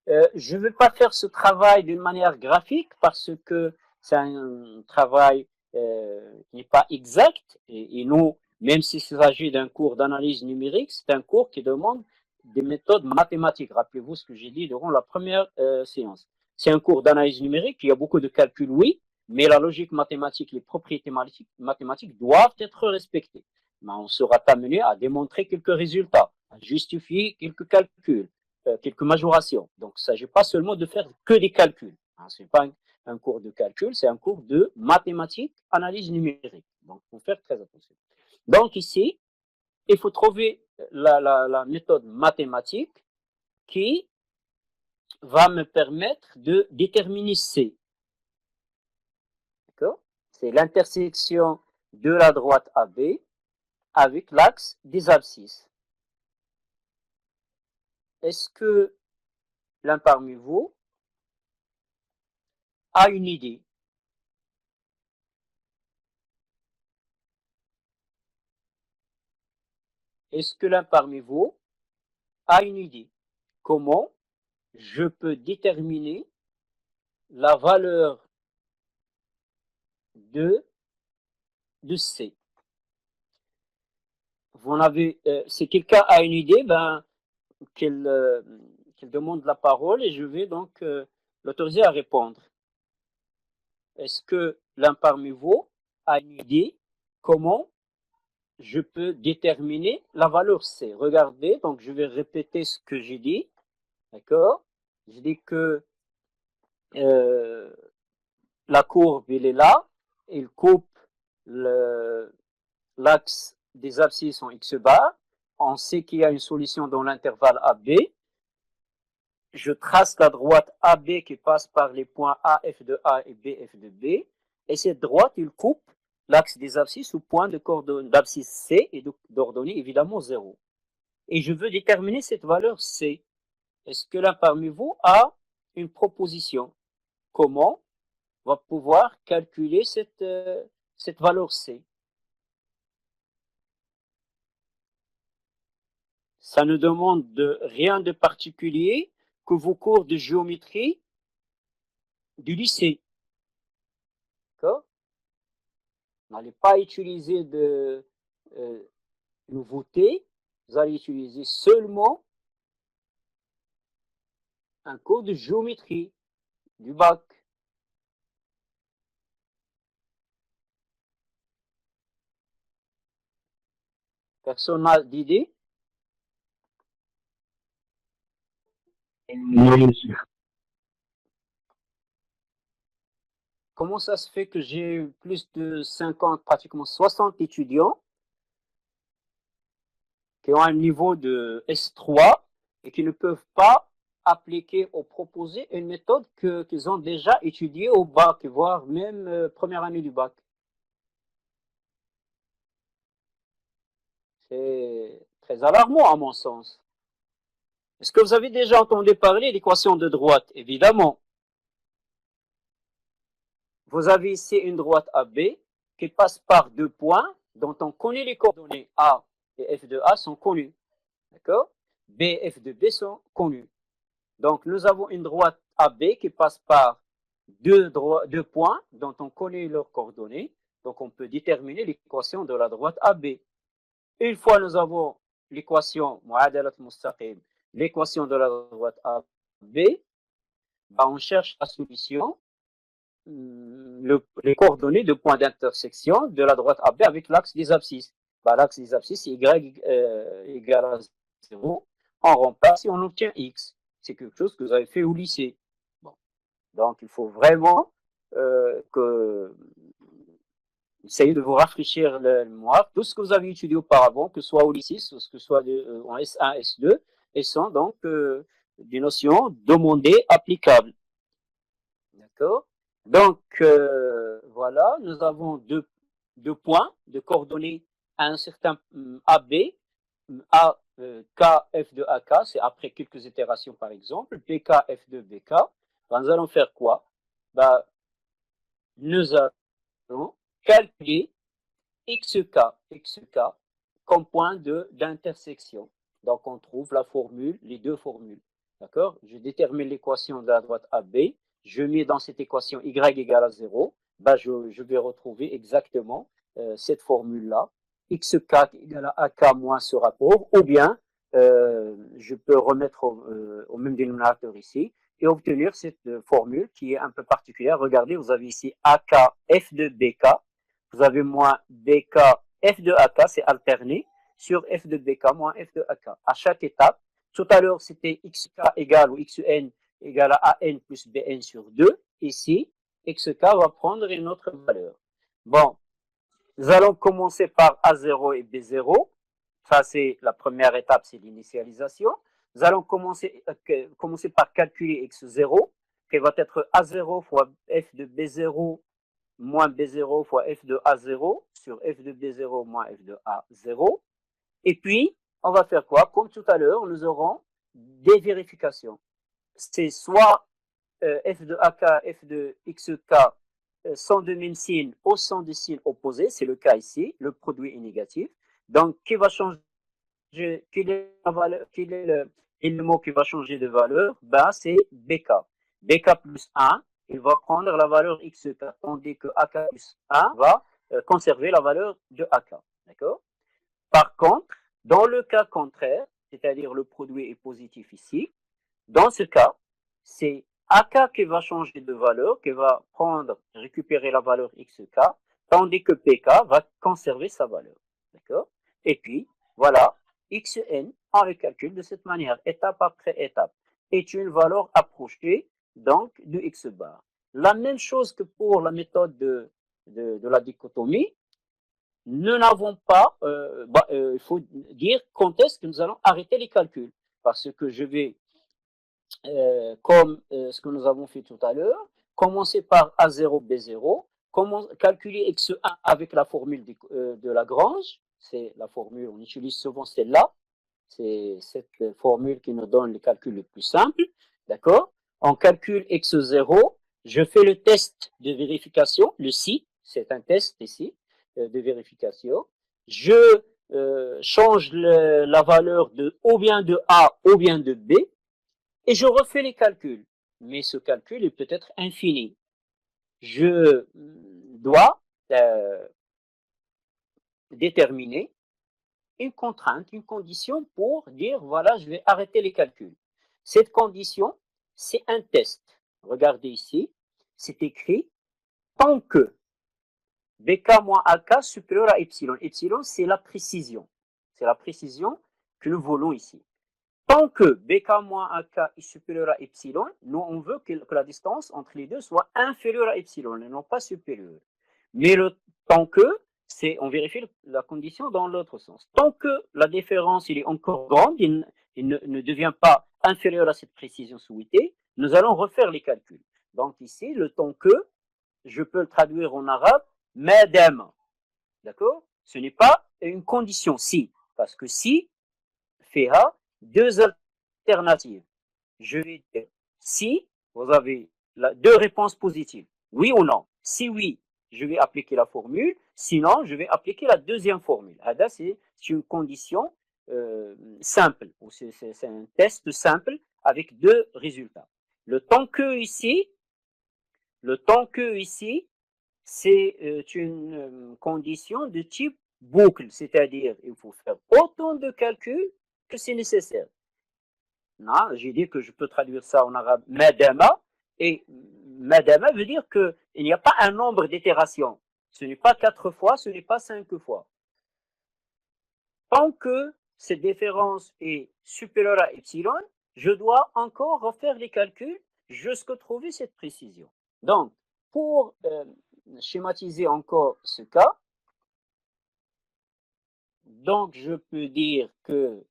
Je ne vais pas faire ce travail d'une manière graphique parce que c'est un travail qui n'est pas exact. Et nous, même s'il s'agit d'un cours d'analyse numérique, c'est un cours qui demande des méthodes mathématiques. Rappelez-vous ce que j'ai dit durant la première séance. C'est un cours d'analyse numérique, il y a beaucoup de calculs, oui, mais la logique mathématique, les propriétés mathématiques doivent être respectées. Mais on sera amené à démontrer quelques résultats, à justifier quelques calculs, quelques majorations. Donc, il ne s'agit pas seulement de faire que des calculs. Hein, ce n'est pas un cours de calcul, c'est un cours de mathématiques, analyse numérique. Donc, il faut faire très attention. Donc, ici, il faut trouver la méthode mathématique qui va me permettre de déterminer C. D'accord? C'est l'intersection de la droite AB avec l'axe des abscisses. Est-ce que l'un parmi vous a une idée? Est-ce que l'un parmi vous a une idée? Comment je peux déterminer la valeur de C? Vous en avez, si quelqu'un a une idée, ben, qu'elle demande la parole et je vais donc l'autoriser à répondre. Est-ce que l'un parmi vous a une idée comment je peux déterminer la valeur C? Regardez, donc je vais répéter ce que j'ai dit. D'accord? Je dis que la courbe, elle est là. Il coupe l'axe des abscisses en x bar. On sait qu'il y a une solution dans l'intervalle AB. Je trace la droite AB qui passe par les points AF de A et BF de B. Et cette droite, il coupe l'axe des abscisses au point d'abscisse C et d'ordonnée évidemment 0. Et je veux déterminer cette valeur C. Est-ce que l'un parmi vous a une proposition? Comment on va pouvoir calculer cette valeur C? Ça ne demande rien de particulier que vos cours de géométrie du lycée. D'accord? Vous n'allez pas utiliser de nouveautés, vous allez utiliser seulement un cours de géométrie du bac. Personne n'a d'idée? Non, monsieur. Comment ça se fait que j'ai plus de 50, pratiquement 60 étudiants qui ont un niveau de S3 et qui ne peuvent pas appliquer ou proposer une méthode qu'ils ont déjà étudiée au bac, voire même première année du bac? C'est très alarmant à mon sens. Est-ce que vous avez déjà entendu parler d'équation de droite? Évidemment. Vous avez ici une droite AB qui passe par deux points dont on connaît les coordonnées A et F de A sont connues. D'accord? B et F de B sont connues. Donc, nous avons une droite AB qui passe par deux points dont on connaît leurs coordonnées. Donc, on peut déterminer l'équation de la droite AB. Une fois nous avons l'équation l'équation de la droite AB, ben on cherche la solution, les coordonnées de points d'intersection de la droite AB avec l'axe des abscisses. Ben, l'axe des abscisses, y égale à 0. On remplace et on obtient x. C'est quelque chose que vous avez fait au lycée. Bon. Donc, il faut vraiment que essayez de vous rafraîchir le mémoire. Tout ce que vous avez étudié auparavant, que ce soit au lycée, que ce soit en S1, S2, et sont donc des notions demandées, applicables. D'accord? Donc, voilà, nous avons deux points de coordonnées à un certain AB, A, K, F de AK, c'est après quelques itérations par exemple, PK, F de BK. Ben, nous allons faire quoi? Ben, nous allons calculer xk comme point d'intersection. Donc, on trouve la formule, les deux formules. D'accord? Je détermine l'équation de la droite AB. Je mets dans cette équation y égale à 0. Ben, je vais retrouver exactement cette formule-là. Xk égale à AK moins ce rapport. Ou bien, je peux remettre au même dénominateur ici et obtenir cette formule qui est un peu particulière. Regardez, vous avez ici AK f de BK. Vous avez moins BK f de AK, c'est alterné, sur f de BK moins f de AK. À chaque étape, tout à l'heure, c'était xk égale ou xn égale à an plus bn sur 2. Ici, xk va prendre une autre valeur. Bon, nous allons commencer par A0 et B0. Ça, c'est la première étape, c'est l'initialisation. Nous allons commencer par calculer x0, qui va être A0 fois f de B0 moins B0 fois f de A0 sur f de B0 moins f de A0. Et puis, on va faire quoi? Comme tout à l'heure, nous aurons des vérifications. C'est soit f de AK, f de xk sont de même signe ou sont de signe opposé, c'est le cas ici, le produit est négatif. Donc, qui va changer, quel est, la valeur, quel est l'élément qui va changer de valeur? Ben, c'est BK. BK plus 1, il va prendre la valeur xk, tandis que AK plus 1 va conserver la valeur de AK. D'accord? Par contre, dans le cas contraire, c'est-à-dire le produit est positif ici, dans ce cas, c'est AK qui va changer de valeur, qui va prendre, récupérer la valeur XK, tandis que PK va conserver sa valeur. D'accord? Et puis, voilà, XN, on le calcule de cette manière, étape après étape, est une valeur approchée, donc, de X bar. La même chose que pour la méthode de la dichotomie, nous n'avons pas, il faut dire quand est-ce que nous allons arrêter les calculs. Parce que je vais, comme ce que nous avons fait tout à l'heure, commencer par A0, B0, calculer X1 avec la formule de Lagrange. C'est la formule, on utilise souvent celle-là. C'est cette formule qui nous donne les calculs les plus simples. D'accord? On calcule X0. Je fais le test de vérification, le si, c'est un test ici de vérification. Je change la valeur de ou bien de A ou bien de B et je refais les calculs. Mais ce calcul est peut-être infini. Je dois déterminer une contrainte, une condition pour dire voilà, je vais arrêter les calculs. Cette condition, c'est un test. Regardez ici, c'est écrit tant que BK moins AK supérieur à epsilon. Epsilon, c'est la précision. C'est la précision que nous voulons ici. Tant que BK moins AK est supérieur à epsilon, nous, on veut que la distance entre les deux soit inférieure à epsilon et non pas supérieure. Mais tant que, on vérifie la condition dans l'autre sens. Tant que la différence il est encore grande, il ne devient pas inférieur à cette précision souhaitée, nous allons refaire les calculs. Donc ici, le tant que, je peux le traduire en arabe, madame. D'accord? Ce n'est pas une condition si, parce que si fait deux alternatives. Je vais dire si vous avez deux réponses positives, oui ou non. Si oui, je vais appliquer la formule, sinon je vais appliquer la deuxième formule. C'est une condition simple, c'est un test simple avec deux résultats. Le temps que ici, c'est une condition de type boucle, c'est-à-dire il faut faire autant de calculs que c'est nécessaire. Non, j'ai dit que je peux traduire ça en arabe madama, et madama veut dire qu'il n'y a pas un nombre d'itérations. Ce n'est pas 4 fois, ce n'est pas 5 fois. Tant que cette différence est supérieure à epsilon, je dois encore refaire les calculs jusqu'à trouver cette précision. Donc, pour schématiser encore ce cas, donc je peux dire que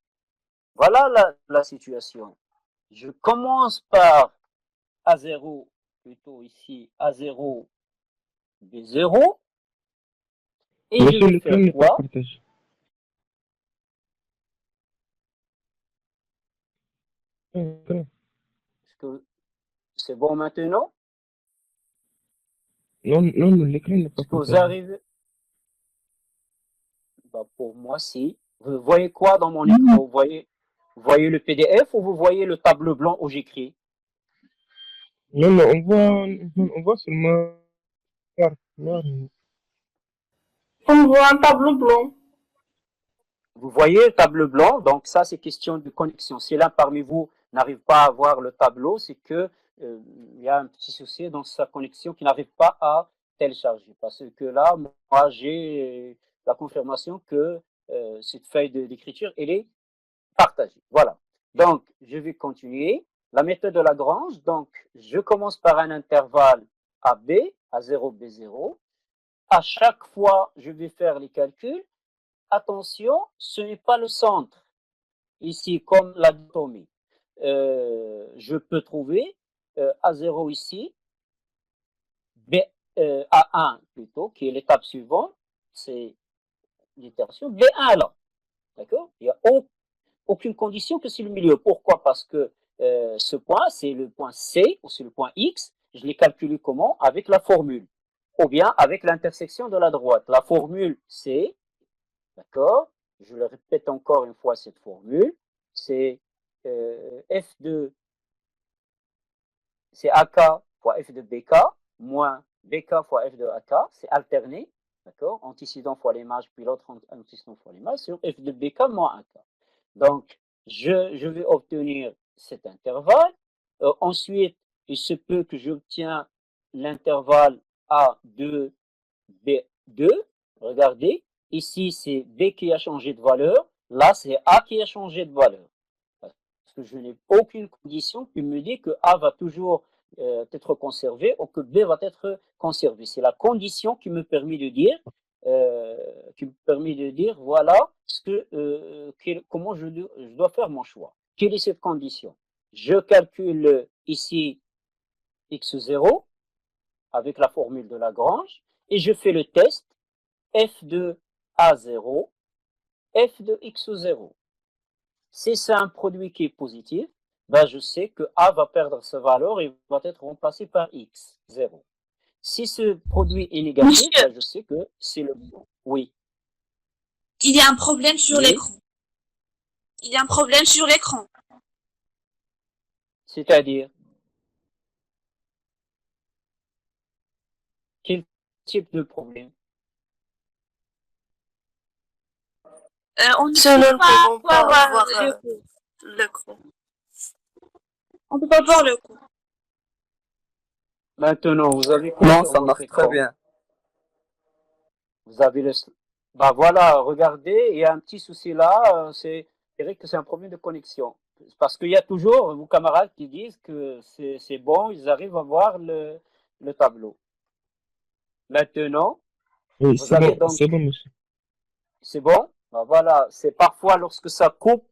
voilà la situation. Je commence par A0, plutôt ici A0, B0, et je Monsieur, vais l'écran faire n'est pas quoi? partagé. Est-ce que c'est bon maintenant? Non, non, l'écran n'est pas Est-ce que vous partagé. arrivez? Bah, pour moi, si. Vous voyez quoi dans mon écran? Vous voyez Vous voyez le PDF ou vous voyez le tableau blanc où j'écris? Non, non, on voit seulement noir. On voit un tableau blanc. Vous voyez le tableau blanc, donc ça c'est question de connexion. Si l'un parmi vous n'arrive pas à voir le tableau, c'est que il y a un petit souci dans sa connexion qui n'arrive pas à télécharger. Parce que là, moi j'ai la confirmation que cette feuille d'écriture, elle est partagée. Voilà. Donc, je vais continuer. La méthode de Lagrange, donc je commence par un intervalle AB, A0, B0. À chaque fois, je vais faire les calculs. Attention, ce n'est pas le centre. Ici, comme la dichotomie, je peux trouver A0 ici, B, A1 plutôt, qui est l'étape suivante, c'est l'itération, B1 là. D'accord? Il n'y a aucune condition que c'est le milieu. Pourquoi? Parce que ce point, c'est le point C ou c'est le point X. Je l'ai calculé comment? Avec la formule. Ou bien avec l'intersection de la droite. La formule, c'est, d'accord? Je le répète encore une fois cette formule. C'est F de, c'est AK fois F de BK moins BK fois F de AK. C'est alterné. D'accord? Antécédent fois l'image, puis l'autre antécédent fois l'image sur F de BK moins AK. Donc, je vais obtenir cet intervalle. Ensuite, il se peut que j'obtiens l'intervalle A2, B2. Regardez, ici, c'est B qui a changé de valeur. Là, c'est A qui a changé de valeur. Parce que je n'ai aucune condition qui me dit que A va toujours être conservé ou que B va être conservé. C'est la condition qui me permet de dire voilà comment je dois faire mon choix. Quelle est cette condition? Je calcule ici x0 avec la formule de Lagrange et je fais le test f de a0, f de x0. Si c'est un produit qui est positif, ben je sais que a va perdre sa valeur et va être remplacé par x0. Si ce produit est négatif, ben je sais que c'est le bon. Oui. Il y a un problème sur Oui. l'écran. Il y a un problème sur l'écran. C'est-à-dire, quel type de problème? On ne peut pas voir l'écran. On ne peut pas voir le coup. Maintenant, vous avez quoi Non, sur ça votre marche écran? très bien. Vous avez le. Bah voilà, regardez, il y a un petit souci là. C'est vrai que c'est un problème de connexion. Parce qu'il y a toujours vos camarades qui disent que c'est bon, ils arrivent à voir le tableau. Maintenant, Oui, vous avez donc. c'est bon, monsieur. C'est bon? Bah voilà, c'est parfois lorsque ça coupe,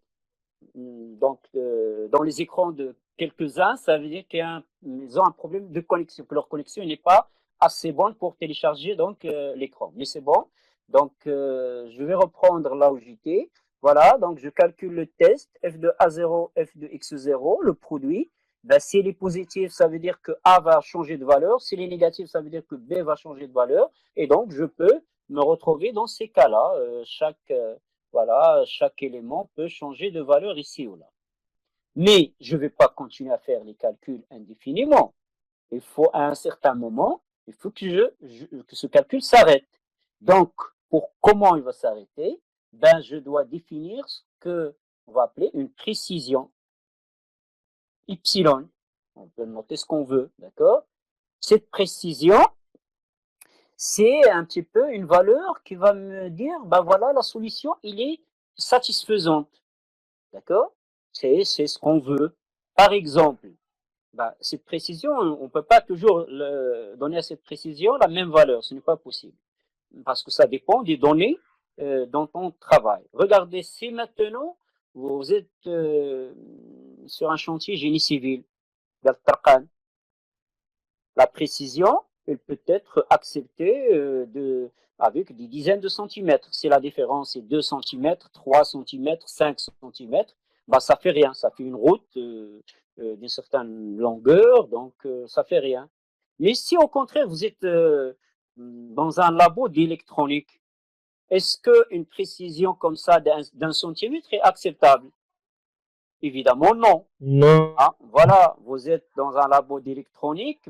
donc dans les écrans de quelques-uns, ça veut dire qu'ils ont un problème de connexion, que leur connexion n'est pas assez bonne pour télécharger donc l'écran. Mais c'est bon. Donc je vais reprendre là où j'étais. Voilà, donc je calcule le test f de a0, f de x0, le produit. Ben, s'il est positif, ça veut dire que A va changer de valeur. S'il est négatif, ça veut dire que B va changer de valeur. Et donc, je peux me retrouver dans ces cas-là. Voilà, chaque élément peut changer de valeur ici ou là. Mais je ne vais pas continuer à faire les calculs indéfiniment. Il faut, à un certain moment, il faut que ce calcul s'arrête. Donc, comment il va s'arrêter? Ben, je dois définir ce qu'on va appeler une précision. Y. On peut noter ce qu'on veut, d'accord? Cette précision, c'est un petit peu une valeur qui va me dire, ben voilà, la solution, il est satisfaisante. D'accord? C'est ce qu'on veut. Par exemple, ben, cette précision, on ne peut pas toujours donner à cette précision la même valeur. Ce n'est pas possible. Parce que ça dépend des données dont on travaille. Regardez, si maintenant vous êtes sur un chantier génie civil, la précision, elle peut être acceptée avec des dizaines de centimètres. Si la différence est 2 centimètres, 3 centimètres, 5 centimètres, bah, ça fait rien. Ça fait une route d'une certaine longueur, donc ça fait rien. Mais si au contraire, vous êtes dans un labo d'électronique, est-ce qu'une précision comme ça d'un centimètre est acceptable? Évidemment, non. Non. Hein, voilà, vous êtes dans un labo d'électronique,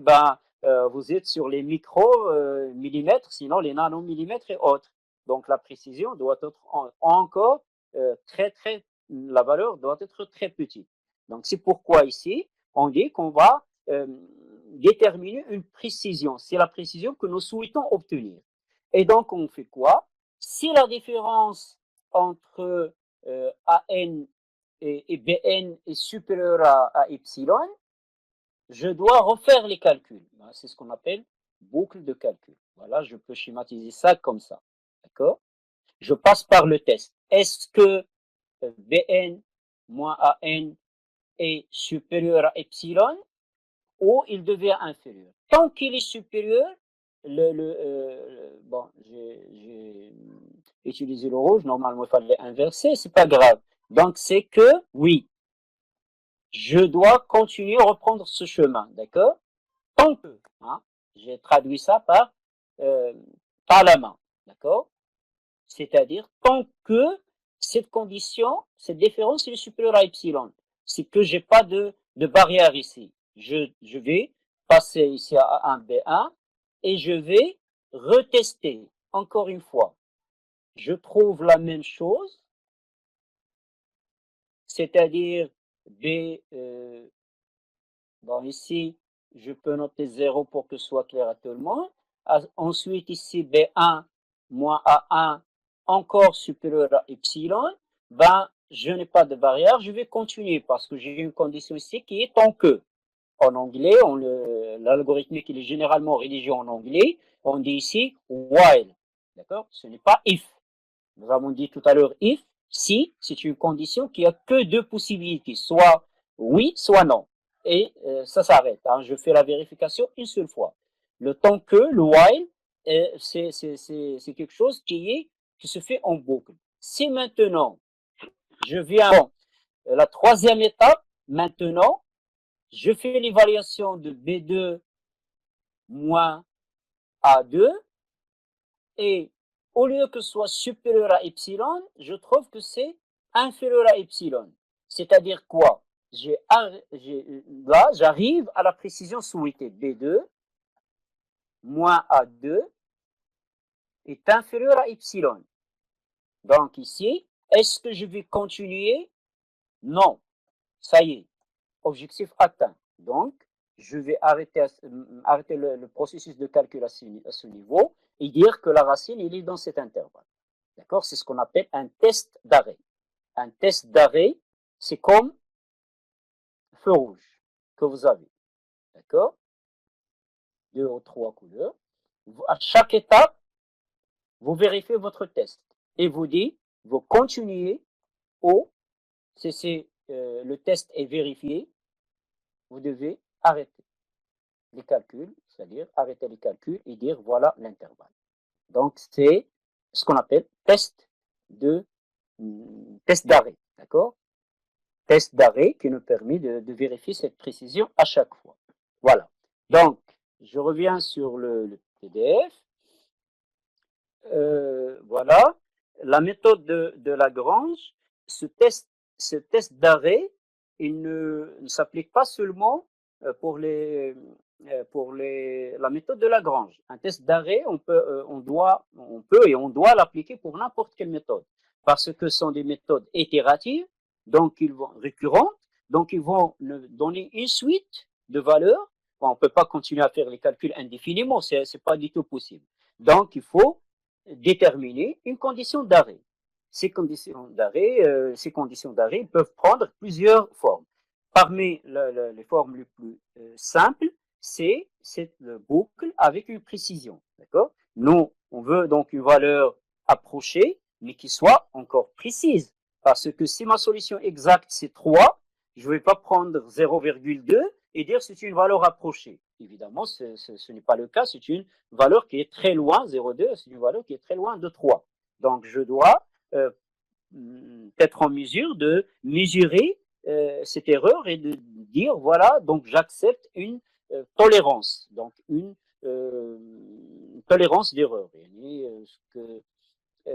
vous êtes sur les micro-millimètres, sinon les nanomillimètres et autres. Donc la précision doit être encore la valeur doit être très petite. Donc c'est pourquoi ici, on dit qu'on va déterminer une précision. C'est la précision que nous souhaitons obtenir. Et donc on fait quoi? Si la différence entre AN et Bn est supérieur à epsilon, je dois refaire les calculs. C'est ce qu'on appelle boucle de calcul. Voilà, je peux schématiser ça comme ça. D'accord? Je passe par le test. Est-ce que Bn moins An est supérieur à epsilon ou il devient inférieur? Tant qu'il est supérieur, bon, j'ai utilisé le rouge, normalement il fallait inverser, c'est pas grave. Donc c'est que oui, je dois continuer à reprendre ce chemin, d'accord? Tant que, hein, j'ai traduit ça par la main, d'accord? C'est-à-dire tant que cette condition, cette différence est supérieure à epsilon, c'est que j'ai pas de barrière ici. Je vais passer ici à un B1 et je vais retester encore une fois. Je trouve la même chose, c'est-à-dire B, bon ici, je peux noter 0 pour que ce soit clair à tout le monde. Ensuite ici B1 moins A1 encore supérieur à epsilon, je n'ai pas de barrière, je vais continuer parce que j'ai une condition ici qui est tant que. En anglais, l'algorithme qui est généralement rédigé en anglais, on dit ici while. D'accord? Ce n'est pas if. Nous avons dit tout à l'heure if, si, c'est une condition qui a que deux possibilités, soit oui, soit non. Et ça s'arrête. Hein. Je fais la vérification une seule fois. Le temps que, le while, c'est quelque chose qui se fait en boucle. Si maintenant, je viens, la troisième étape, maintenant, je fais l'évaluation de B2 moins A2 et au lieu que ce soit supérieur à epsilon, je trouve que c'est inférieur à epsilon. C'est-à-dire quoi? Là, j'arrive à la précision souhaitée. B2 moins A2 est inférieur à epsilon. Donc ici, est-ce que je vais continuer? Non. Ça y est, objectif atteint. Donc, je vais arrêter le processus de calcul à ce niveau et dire que la racine, il est dans cet intervalle. D'accord? C'est ce qu'on appelle un test d'arrêt. Un test d'arrêt, c'est comme feu rouge que vous avez. D'accord? 2 ou 3 couleurs. À chaque étape, vous vérifiez votre test et vous dites, vous continuez ou, si le test est vérifié, vous devez arrêter les calculs, c'est-à-dire arrêter les calculs et dire voilà l'intervalle. Donc, c'est ce qu'on appelle test d'arrêt, d'accord? Test d'arrêt qui nous permet de vérifier cette précision à chaque fois. Voilà. Donc, je reviens sur le PDF. Voilà. La méthode de Lagrange, ce test d'arrêt, il ne s'applique pas seulement pour la méthode de Lagrange. Un test d'arrêt, on peut et on doit l'appliquer pour n'importe quelle méthode, parce que ce sont des méthodes itératives, donc récurrentes, donc ils vont nous donner une suite de valeurs. Bon, on ne peut pas continuer à faire les calculs indéfiniment, c'est pas du tout possible. Donc il faut déterminer une condition d'arrêt. Ces conditions d'arrêt peuvent prendre plusieurs formes. Parmi les formes les plus simples, c'est cette boucle avec une précision. D'accord? Nous, on veut donc une valeur approchée, mais qui soit encore précise. Parce que si ma solution exacte, c'est 3, je ne vais pas prendre 0,2 et dire c'est une valeur approchée. Évidemment, ce n'est pas le cas, c'est une valeur qui est très loin, 0,2, c'est une valeur qui est très loin de 3. Donc, je dois être en mesure de mesurer cette erreur et de dire, voilà, donc j'accepte une tolérance, donc une tolérance d'erreur. Je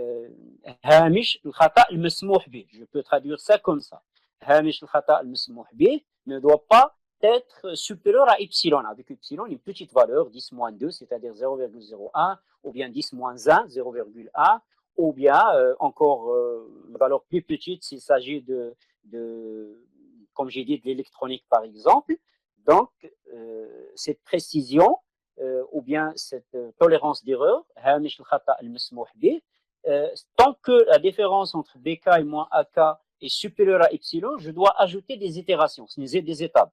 peux traduire ça comme ça. هامش الخطأ المسموح به ne doit pas être supérieur à epsilon. Avec epsilon, une petite valeur, 10 moins 2, c'est-à-dire 0,01, ou bien 10 moins 1, 0,1, ou bien encore une valeur plus petite s'il s'agit comme j'ai dit, de l'électronique par exemple. Donc, cette précision ou bien cette tolérance d'erreur, هامش الخطأ المسموح به, tant que la différence entre BK et moins AK est supérieure à epsilon, je dois ajouter des itérations, des étapes.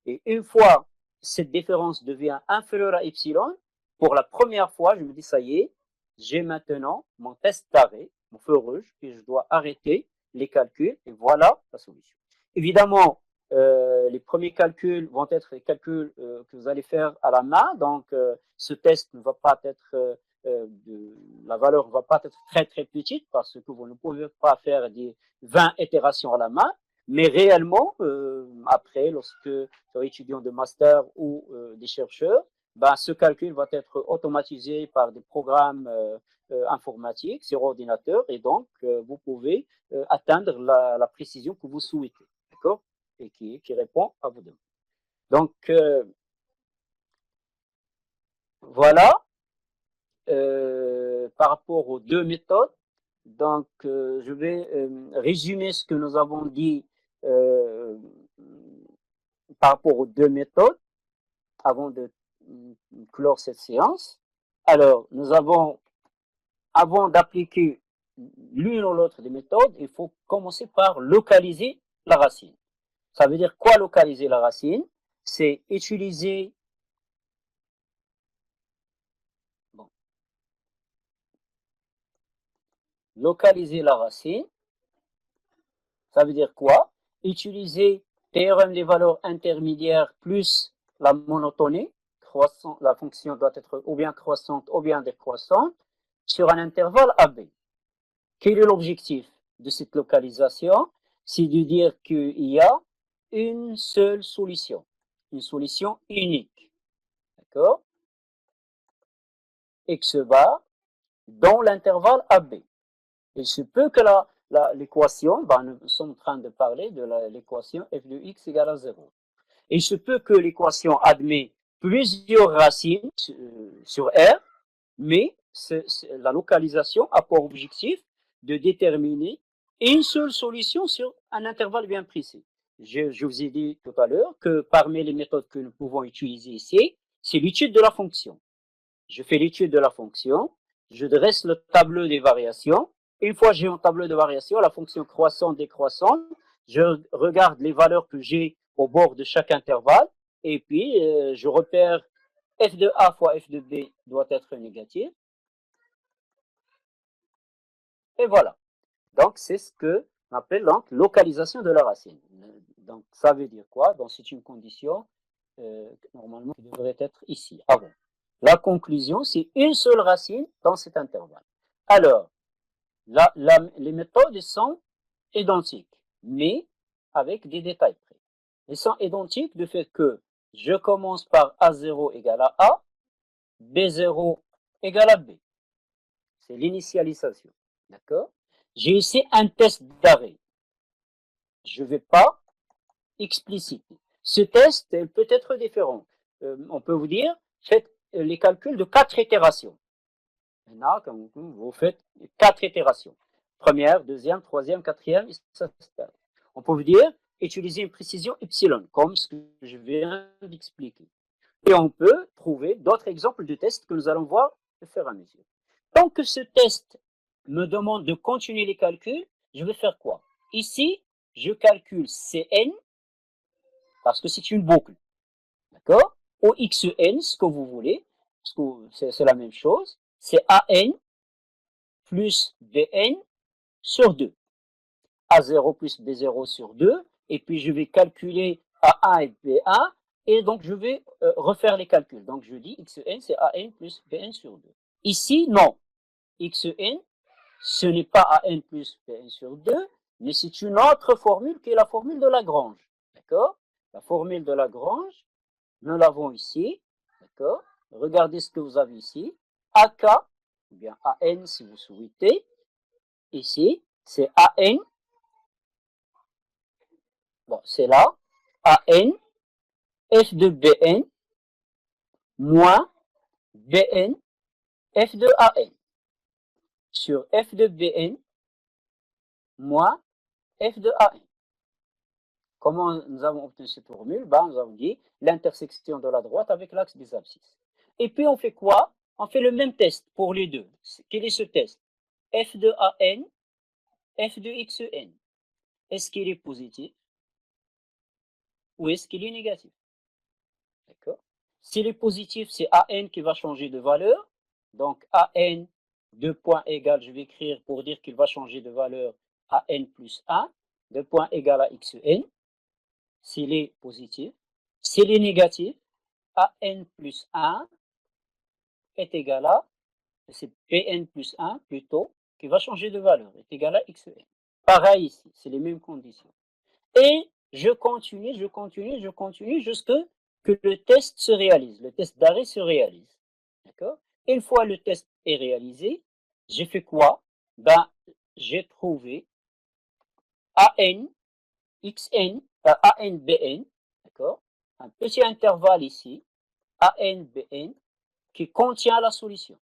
Et une fois cette différence devient inférieure à epsilon, pour la première fois, je me dis, ça y est, j'ai maintenant mon test d'arrêt, mon feu rouge, et je dois arrêter les calculs, et voilà la solution. Évidemment, les premiers calculs vont être les calculs que vous allez faire à la main, donc ce test ne va pas être, la valeur ne va pas être très très petite, parce que vous ne pouvez pas faire des 20 itérations à la main, mais réellement, après, lorsque vous êtes étudiant de master ou des chercheurs, ben, ce calcul va être automatisé par des programmes informatiques sur ordinateur et donc vous pouvez atteindre la précision que vous souhaitez, d'accord, et qui répond à vos demandes. Donc, voilà, par rapport aux deux méthodes. Donc, je vais résumer ce que nous avons dit par rapport aux deux méthodes avant de clore cette séance. Alors, nous avons, avant d'appliquer l'une ou l'autre des méthodes, il faut commencer par localiser la racine. Ça veut dire quoi localiser la racine? C'est utiliser localiser la racine. Ça veut dire quoi? Utiliser théorème des valeurs intermédiaires plus la monotonie. La fonction doit être ou bien croissante ou bien décroissante sur un intervalle AB. Quel est l'objectif de cette localisation? C'est de dire qu'il y a une seule solution, une solution unique. D'accord? X bar dans l'intervalle AB. Il se peut que l'équation, nous sommes en train de parler de l'équation f de x égale à 0. Il se peut que l'équation admet plusieurs racines sur R, mais la localisation a pour objectif de déterminer une seule solution sur un intervalle bien précis. Je vous ai dit tout à l'heure que parmi les méthodes que nous pouvons utiliser ici, c'est l'étude de la fonction. Je fais l'étude de la fonction, je dresse le tableau des variations. Une fois que j'ai un tableau de variation, la fonction croissante, décroissante, je regarde les valeurs que j'ai au bord de chaque intervalle et puis je repère f de A fois f de B doit être négatif. Et voilà. Donc, c'est ce que on appelle donc localisation de la racine. Donc, ça veut dire quoi? Donc, c'est une condition normalement qui devrait être ici, avant. La conclusion, c'est une seule racine dans cet intervalle. Alors, les méthodes sont identiques, mais avec des détails près. Elles sont identiques du fait que je commence par A0 égale à A, B0 égale à B. C'est l'initialisation. D'accord? J'ai ici un test d'arrêt. Je ne vais pas expliciter. Ce test peut être différent. On peut vous dire, faites les calculs de 4 itérations. Maintenant, quand vous faites 4 itérations. Première, deuxième, troisième, quatrième, etc. On peut vous dire, utiliser une précision epsilon, comme ce que je viens d'expliquer. Et on peut trouver d'autres exemples de tests que nous allons voir au fur et à mesure. Tant que ce test me demande de continuer les calculs, je vais faire quoi? Ici, je calcule Cn, parce que c'est une boucle. D'accord? Ou Xn, ce que vous voulez, c'est la même chose. C'est An plus Bn sur 2. A0 plus B0 sur 2. Et puis, je vais calculer A1 et B1. Et donc, je vais refaire les calculs. Donc, je dis Xn, c'est An plus Bn sur 2. Ici, non. Xn, ce n'est pas An plus Bn sur 2, mais c'est une autre formule qui est la formule de Lagrange. D'accord? La formule de Lagrange, nous l'avons ici. D'accord? Regardez ce que vous avez ici. AK, ou bien AN si vous souhaitez. Ici, c'est AN Bon, c'est là, AN, F de BN, moins BN, F de AN. Sur F de BN, moins F de AN. Comment nous avons obtenu cette formule? Ben, nous avons dit l'intersection de la droite avec l'axe des abscisses. Et puis on fait quoi? On fait le même test pour les deux. Quel est ce test? F de AN, F de XN. Est-ce qu'il est positif ou est-ce qu'il est négatif? D'accord? S'il est positif, c'est AN qui va changer de valeur. Donc AN, 2 points égales, je vais écrire pour dire qu'il va changer de valeur AN plus 1, 2 points égales à XN. S'il est positif. S'il est négatif, AN plus 1 est égal à, c'est PN plus 1 plutôt, qui va changer de valeur, est égal à XN. Pareil ici, c'est les mêmes conditions. Et je continue jusqu'à que le test se réalise, le test d'arrêt se réalise. D'accord? Une fois le test est réalisé, j'ai fait quoi? Ben, j'ai trouvé AN, XN, AN, BN, d'accord? Un petit intervalle ici, AN, BN, qui contient la solution.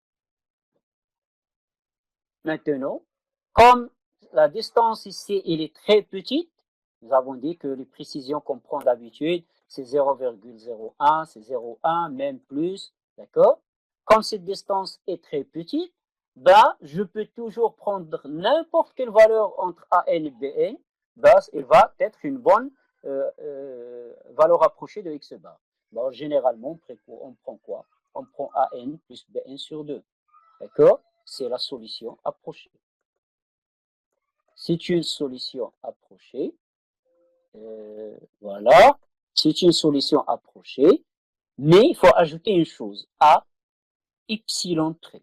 Maintenant, comme la distance ici, elle est très petite, nous avons dit que les précisions qu'on prend d'habitude, c'est 0,01, c'est 0,1, même plus, d'accord? Comme cette distance est très petite, ben, je peux toujours prendre n'importe quelle valeur entre AN et BN, ben, elle va être une bonne valeur approchée de X bar. Ben, généralement, on prend quoi? On prend AN plus BN sur 2, d'accord? C'est la solution approchée. C'est une solution approchée. Voilà. C'est une solution approchée. Mais il faut ajouter une chose. À epsilon trait.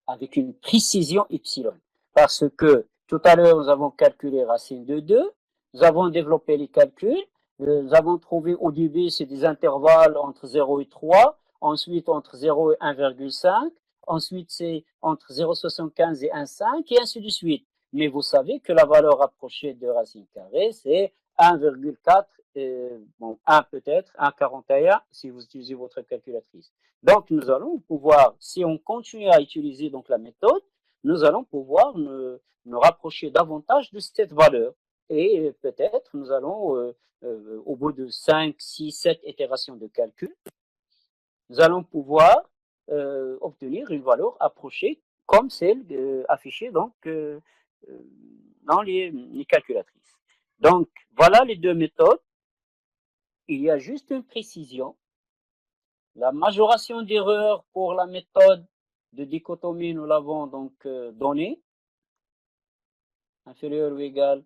Avec une précision epsilon. Parce que tout à l'heure, nous avons calculé racine de 2. Nous avons développé les calculs. Nous avons trouvé au début, c'est des intervalles entre 0 et 3. Ensuite, entre 0 et 1,5. Ensuite, c'est entre 0,75 et 1,5 et ainsi de suite. Mais vous savez que la valeur approchée de racine carrée, c'est 1,4, bon, 1 peut-être, 1,41 si vous utilisez votre calculatrice. Donc, nous allons pouvoir, si on continue à utiliser donc la méthode, nous allons pouvoir nous rapprocher davantage de cette valeur. Et peut-être, nous allons, au bout de 5, 6, 7 itérations de calcul, nous allons pouvoir obtenir une valeur approchée comme celle affichée donc, dans les calculatrices. Donc, voilà les deux méthodes. Il y a juste une précision. La majoration d'erreur pour la méthode de dichotomie, nous l'avons donc donnée. Inférieur ou égal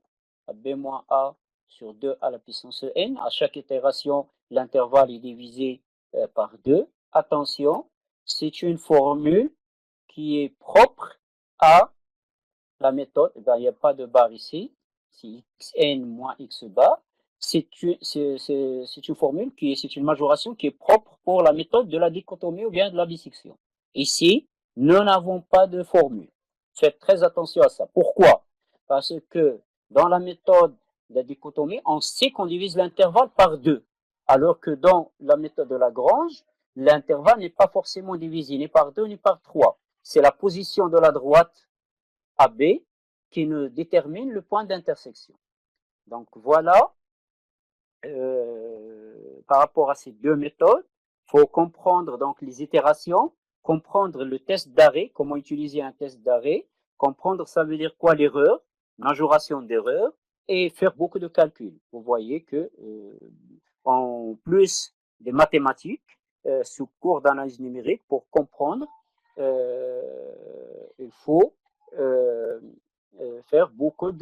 à B moins A sur 2 à la puissance n. À chaque itération, l'intervalle est divisé par 2. Attention, c'est une formule qui est propre à la méthode. Ben, il n'y a pas de barre ici. C'est xn moins x bar. C'est une formule c'est une majoration qui est propre pour la méthode de la dichotomie ou bien de la dissection. Ici, nous n'avons pas de formule. Faites très attention à ça. Pourquoi? Parce que dans la méthode de la dichotomie, on sait qu'on divise l'intervalle par 2. Alors que dans la méthode de Lagrange, l'intervalle n'est pas forcément divisé ni par 2 ni par 3. C'est la position de la droite AB qui nous détermine le point d'intersection. Donc voilà, par rapport à ces deux méthodes, il faut comprendre donc les itérations, comprendre le test d'arrêt, comment utiliser un test d'arrêt, comprendre ça veut dire quoi l'erreur, majoration d'erreur, et faire beaucoup de calculs. Vous voyez que en plus des mathématiques, sous cours d'analyse numérique, pour comprendre, il faut faire beaucoup de